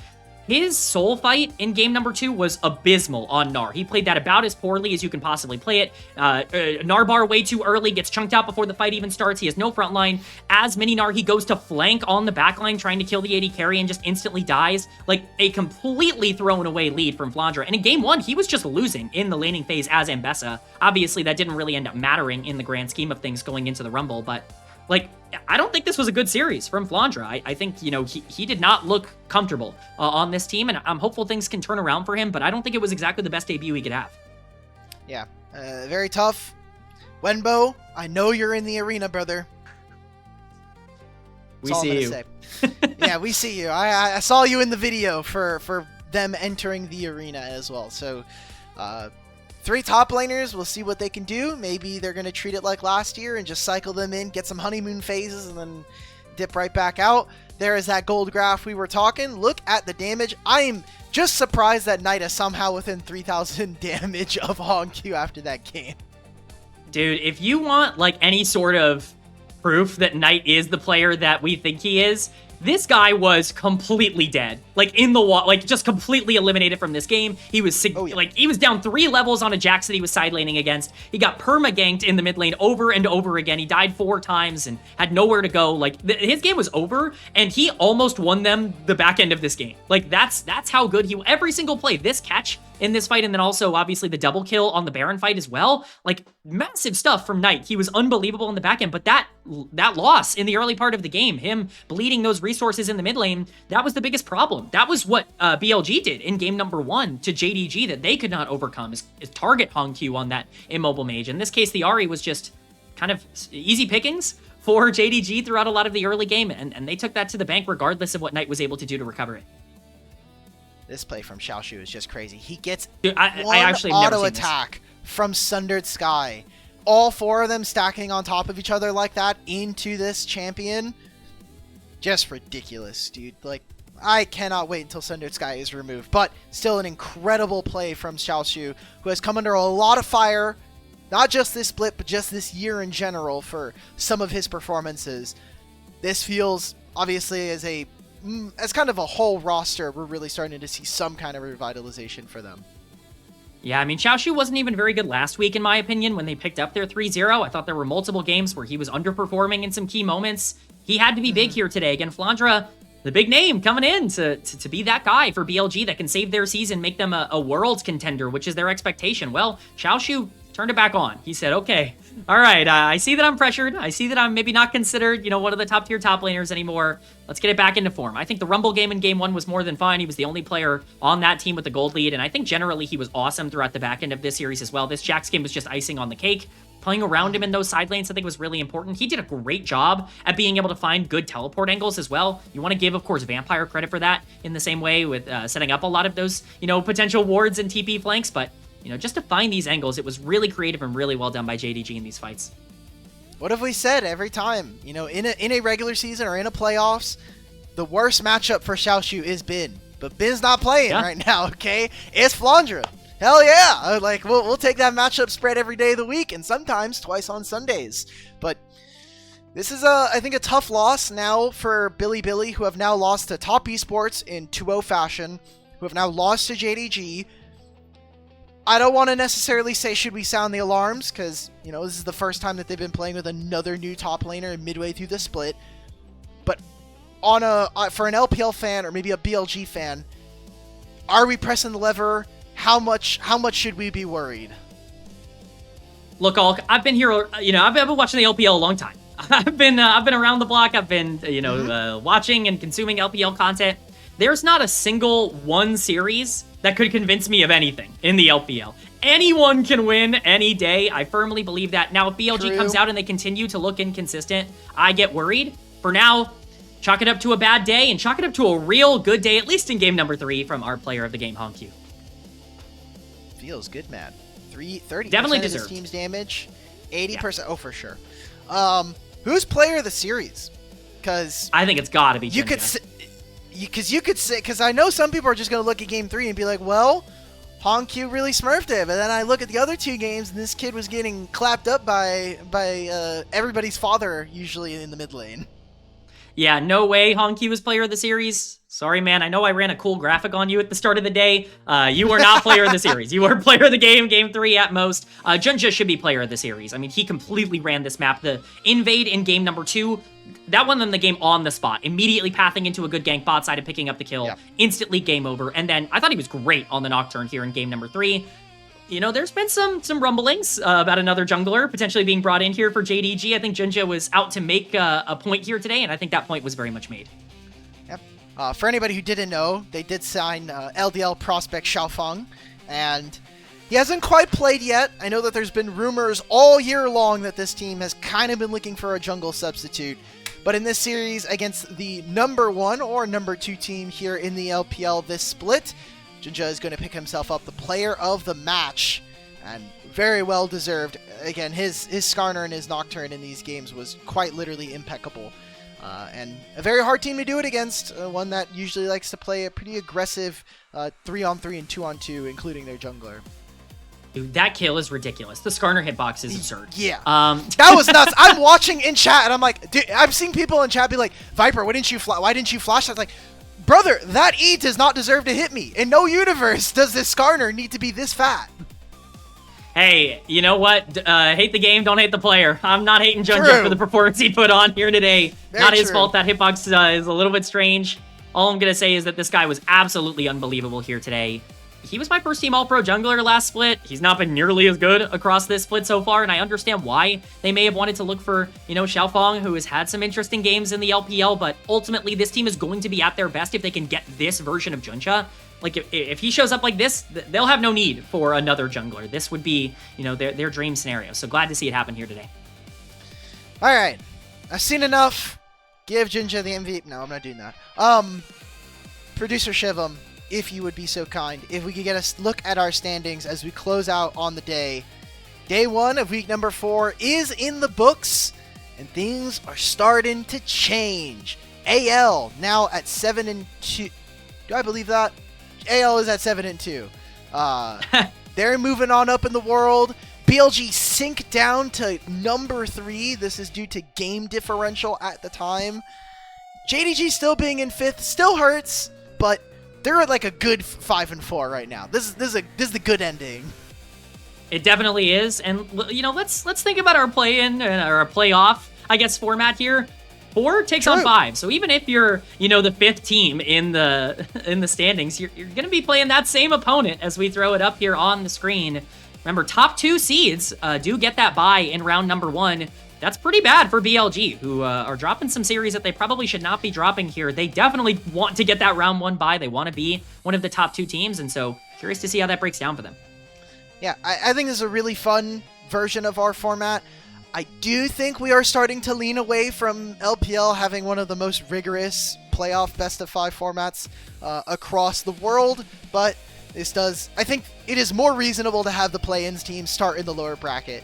[SPEAKER 1] His soul fight in game number 2 was abysmal on Gnar. He played that about as poorly as you can possibly play it. Gnar bar way too early, gets chunked out before the fight even starts. He has no front line. As mini Gnar, he goes to flank on the back line trying to kill the AD carry and just instantly dies. Like, a completely thrown away lead from Flandra. And in game 1, he was just losing in the laning phase as Ambessa. Obviously, that didn't really end up mattering in the grand scheme of things going into the Rumble, but like, I don't think this was a good series from Flandra. I think, you know, he did not look comfortable on this team, and I'm hopeful things can turn around for him, but I don't think it was exactly the best debut he could have.
[SPEAKER 2] Yeah, very tough. Wenbo, I know you're in the arena, brother.
[SPEAKER 1] We see you.
[SPEAKER 2] Yeah, we see you. I saw you in the video for them entering the arena as well. So, 3 top laners, we'll see what they can do. Maybe they're going to treat it like last year and just cycle them in, get some honeymoon phases, and then dip right back out. There is that gold graph we were talking. Look at the damage. I am just surprised that Knight is somehow within 3,000 damage of HongQ after that game.
[SPEAKER 1] Dude, if you want, like, any sort of proof that Knight is the player that we think he is, this guy was completely dead, like in the wall, like just completely eliminated from this game. He was like, he was down 3 levels on a Jax that he was side laning against. He got perma-ganked in the mid lane over and over again. He died 4 times and had nowhere to go. Like, his game was over, and he almost won them the back end of this game. Like, that's how good he, every single play, this catch in this fight, and then also obviously the double kill on the Baron fight as well. Like, massive stuff from Knight. He was unbelievable in the back end, but that loss in the early part of the game, him bleeding those resources in the mid lane, that was the biggest problem. That was what BLG did in game number 1 to JDG that they could not overcome, is target HongQ on that immobile mage. In this case, the Ahri was just kind of easy pickings for JDG throughout a lot of the early game, and they took that to the bank regardless of what Knight was able to do to recover it.
[SPEAKER 2] This play from Xiaoxu is just crazy. He gets
[SPEAKER 1] I actually
[SPEAKER 2] auto attack from Sundered Sky. All 4 of them stacking on top of each other like that into this champion. Just ridiculous, dude. Like, I cannot wait until Sundered Sky is removed. But still an incredible play from Xiaoxu, who has come under a lot of fire, not just this split, but just this year in general for some of his performances. This feels, obviously, as kind of a whole roster, we're really starting to see some kind of revitalization for them.
[SPEAKER 1] Yeah, I mean, Xiaoxu wasn't even very good last week, in my opinion, when they picked up their 3-0. I thought there were multiple games where he was underperforming in some key moments. He had to be big here today. Again, Flandra, the big name coming in to be that guy for BLG that can save their season, make them a world's contender, which is their expectation. Well, Xiaoxu turned it back on. He said, okay, all right, I see that I'm pressured. I see that I'm maybe not considered, you know, one of the top-tier top laners anymore. Let's get it back into form. I think the Rumble game in Game 1 was more than fine. He was the only player on that team with the gold lead, and I think generally he was awesome throughout the back end of this series as well. This Jax game was just icing on the cake. Playing around him in those side lanes, I think, was really important. He did a great job at being able to find good teleport angles as well. You want to give, of course, Vampire credit for that in the same way with setting up a lot of those, you know, potential wards and TP flanks. But, you know, just to find these angles, it was really creative and really well done by JDG in these fights.
[SPEAKER 2] What have we said every time? You know, in a regular season or in a playoffs, the worst matchup for Xiaoxu is Bin. But Bin's not playing right now, okay? It's Flandra. Hell yeah! Like, we'll take that matchup spread every day of the week, and sometimes twice on Sundays. But this is, I think, a tough loss now for Bilibili, who have now lost to Top Esports in 2-0 fashion, who have now lost to JDG. I don't want to necessarily say should we sound the alarms, because, you know, this is the first time that they've been playing with another new top laner midway through the split. But on for an LPL fan, or maybe a BLG fan, are we pressing the lever? How much should we be worried?
[SPEAKER 1] Look, Alk, I've been here, you know, I've been watching the LPL a long time. I've been around the block. I've been, you know, watching and consuming LPL content. There's not a single one series that could convince me of anything in the LPL. Anyone can win any day. I firmly believe that. Now, if BLG comes out and they continue to look inconsistent, I get worried. For now, chalk it up to a bad day and chalk it up to a real good day, at least in game number 3 from our player of the game, HongQ.
[SPEAKER 2] Feels good, man. 30%
[SPEAKER 1] definitely
[SPEAKER 2] of
[SPEAKER 1] deserved.
[SPEAKER 2] his team's damage, 80%. Yeah. Oh, for sure. Who's player of the series? Because
[SPEAKER 1] I think it's got to be
[SPEAKER 2] you could, because I know some people are just gonna look at game 3 and be like, well, HongQ really smurfed him, and then I look at the other 2 games and this kid was getting clapped up by everybody's father, usually in the mid lane.
[SPEAKER 1] Yeah, no way HongQ was player of the series. Sorry, man. I know I ran a cool graphic on you at the start of the day. You were not player of the series. You were player of the game 3 at most. JunJia should be player of the series. I mean, he completely ran this map. The invade in game number 2, that won them the game on the spot. Immediately pathing into a good gank bot side and picking up the kill. Yep. Instantly game over. And then I thought he was great on the Nocturne here in game number 3. You know, there's been some rumblings about another jungler potentially being brought in here for JDG. I think JunJia was out to make a point here today, and I think that point was very much made.
[SPEAKER 2] Yep. For anybody who didn't know, they did sign LDL prospect Xiaoxu, and he hasn't quite played yet. I know that there's been rumors all year long that this team has kind of been looking for a jungle substitute. But in this series against the number 1 or number 2 team here in the LPL this split, JunJia is going to pick himself up the player of the match, and very well deserved. Again, his Skarner and his Nocturne in these games was quite literally impeccable. And a very hard team to do it against, one that usually likes to play a pretty aggressive 3-on-3 and 2-on-2, including their jungler.
[SPEAKER 1] Dude, that kill is ridiculous. The Skarner hitbox is absurd.
[SPEAKER 2] Yeah. That was nuts. I'm watching in chat, and I'm like, dude, I've seen people in chat be like, Viper, why didn't you flash? I was like, brother, that E does not deserve to hit me. In no universe does this Skarner need to be this fat.
[SPEAKER 1] Hey, you know what? Hate the game, don't hate the player. I'm not hating JunJia for the performance he put on here today. Not his fault. That hitbox is a little bit strange. All I'm going to say is that this guy was absolutely unbelievable here today. He was my first team All-Pro jungler last split. He's not been nearly as good across this split so far, and I understand why they may have wanted to look for, you know, Xiaoxu, who has had some interesting games in the LPL, but ultimately this team is going to be at their best if they can get this version of JunJia. Like, if he shows up like this, they'll have no need for another jungler. This would be, you know, their dream scenario. So glad to see it happen here today.
[SPEAKER 2] All right. I've seen enough. Give JunJia the MVP. No, I'm not doing that. Producer Shivam, if you would be so kind, if we could get a look at our standings as we close out on the day. Day 1 of week number 4 is in the books, and things are starting to change. AL now at 7-2. Do I believe that? AL is at 7-2. They're moving on up in the world. BLG sink down to number 3. This is due to game differential at the time. JDG still being in 5th still hurts, but they're at like a good 5-4 right now. This is the good ending.
[SPEAKER 1] It definitely is, and you know, let's think about our play-in or our playoff, I guess, format here. 4 takes on 5, so even if you're, you know, the 5th team in the standings, you're gonna be playing that same opponent as we throw it up here on the screen. Remember, top 2 seeds do get that bye in round number 1. That's pretty bad for BLG, who are dropping some series that they probably should not be dropping here. They definitely want to get that round 1 bye. They want to be one of the top 2 teams, and so curious to see how that breaks down for them.
[SPEAKER 2] Yeah, I think this is a really fun version of our format. I do think we are starting to lean away from LPL having one of the most rigorous playoff best-of-5 formats across the world, but I think it is more reasonable to have the play-ins teams start in the lower bracket.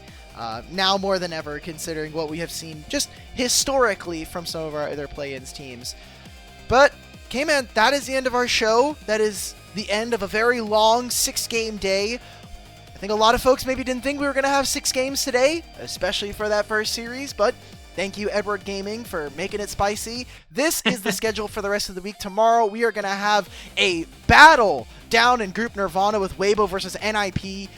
[SPEAKER 2] Now more than ever, considering what we have seen just historically from some of our other play-ins teams. But, Kman, that is the end of our show. That is the end of a very long 6-game day. I think a lot of folks maybe didn't think we were going to have 6 games today, especially for that first series, but thank you, Edward Gaming, for making it spicy. This is the schedule for the rest of the week. Tomorrow, we are going to have a battle down in Group Nirvana with Wenbo versus NIP,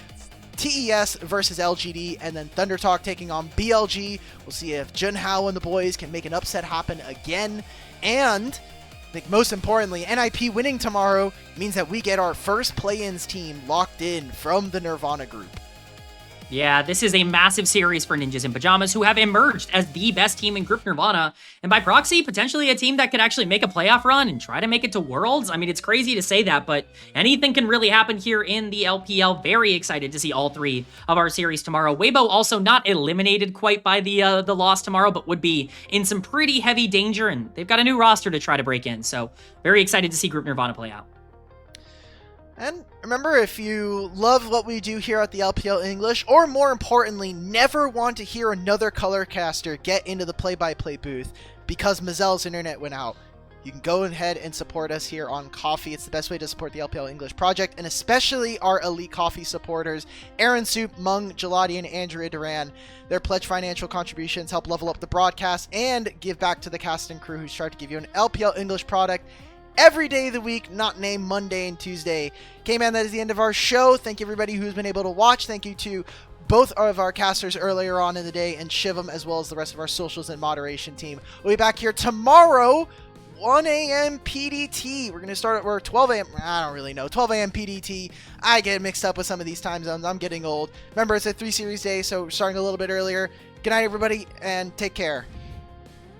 [SPEAKER 2] TES versus LGD, and then Thunder Talk taking on BLG. We'll see if JunJia and the boys can make an upset happen again. And I think most importantly, NIP winning tomorrow means that we get our first play-ins team locked in from the Nirvana group.
[SPEAKER 1] Yeah, this is a massive series for Ninjas in Pajamas, who have emerged as the best team in Group Nirvana, and by proxy, potentially a team that could actually make a playoff run and try to make it to Worlds. I mean, it's crazy to say that, but anything can really happen here in the LPL. Very excited to see all 3 of our series tomorrow. Wenbo also not eliminated quite by the loss tomorrow, but would be in some pretty heavy danger, and they've got a new roster to try to break in, so very excited to see Group Nirvana play out.
[SPEAKER 2] And remember, if you love what we do here at the LPL English, or more importantly, never want to hear another color caster get into the play-by-play booth because Mazel's internet went out, you can go ahead and support us here on Coffee. It's the best way to support the LPL English project, and especially our Elite Coffee supporters, Aaron Soup, Mung, Gelati, and Andrea Duran. Their pledge financial contributions help level up the broadcast and give back to the cast and crew who start to give you an LPL English product every day of the week, not named Monday and Tuesday. Kman, that is the end of our show. Thank you everybody who's been able to watch. Thank you to both of our casters earlier on in the day and Shivam, as well as the rest of our socials and moderation team. We'll be back here tomorrow, 1 a.m. PDT. We're going to start at 12 a.m. I don't really know. 12 a.m. PDT. I get mixed up with some of these time zones. I'm getting old. Remember, it's a 3-series day, so we're starting a little bit earlier. Good night, everybody, and take care.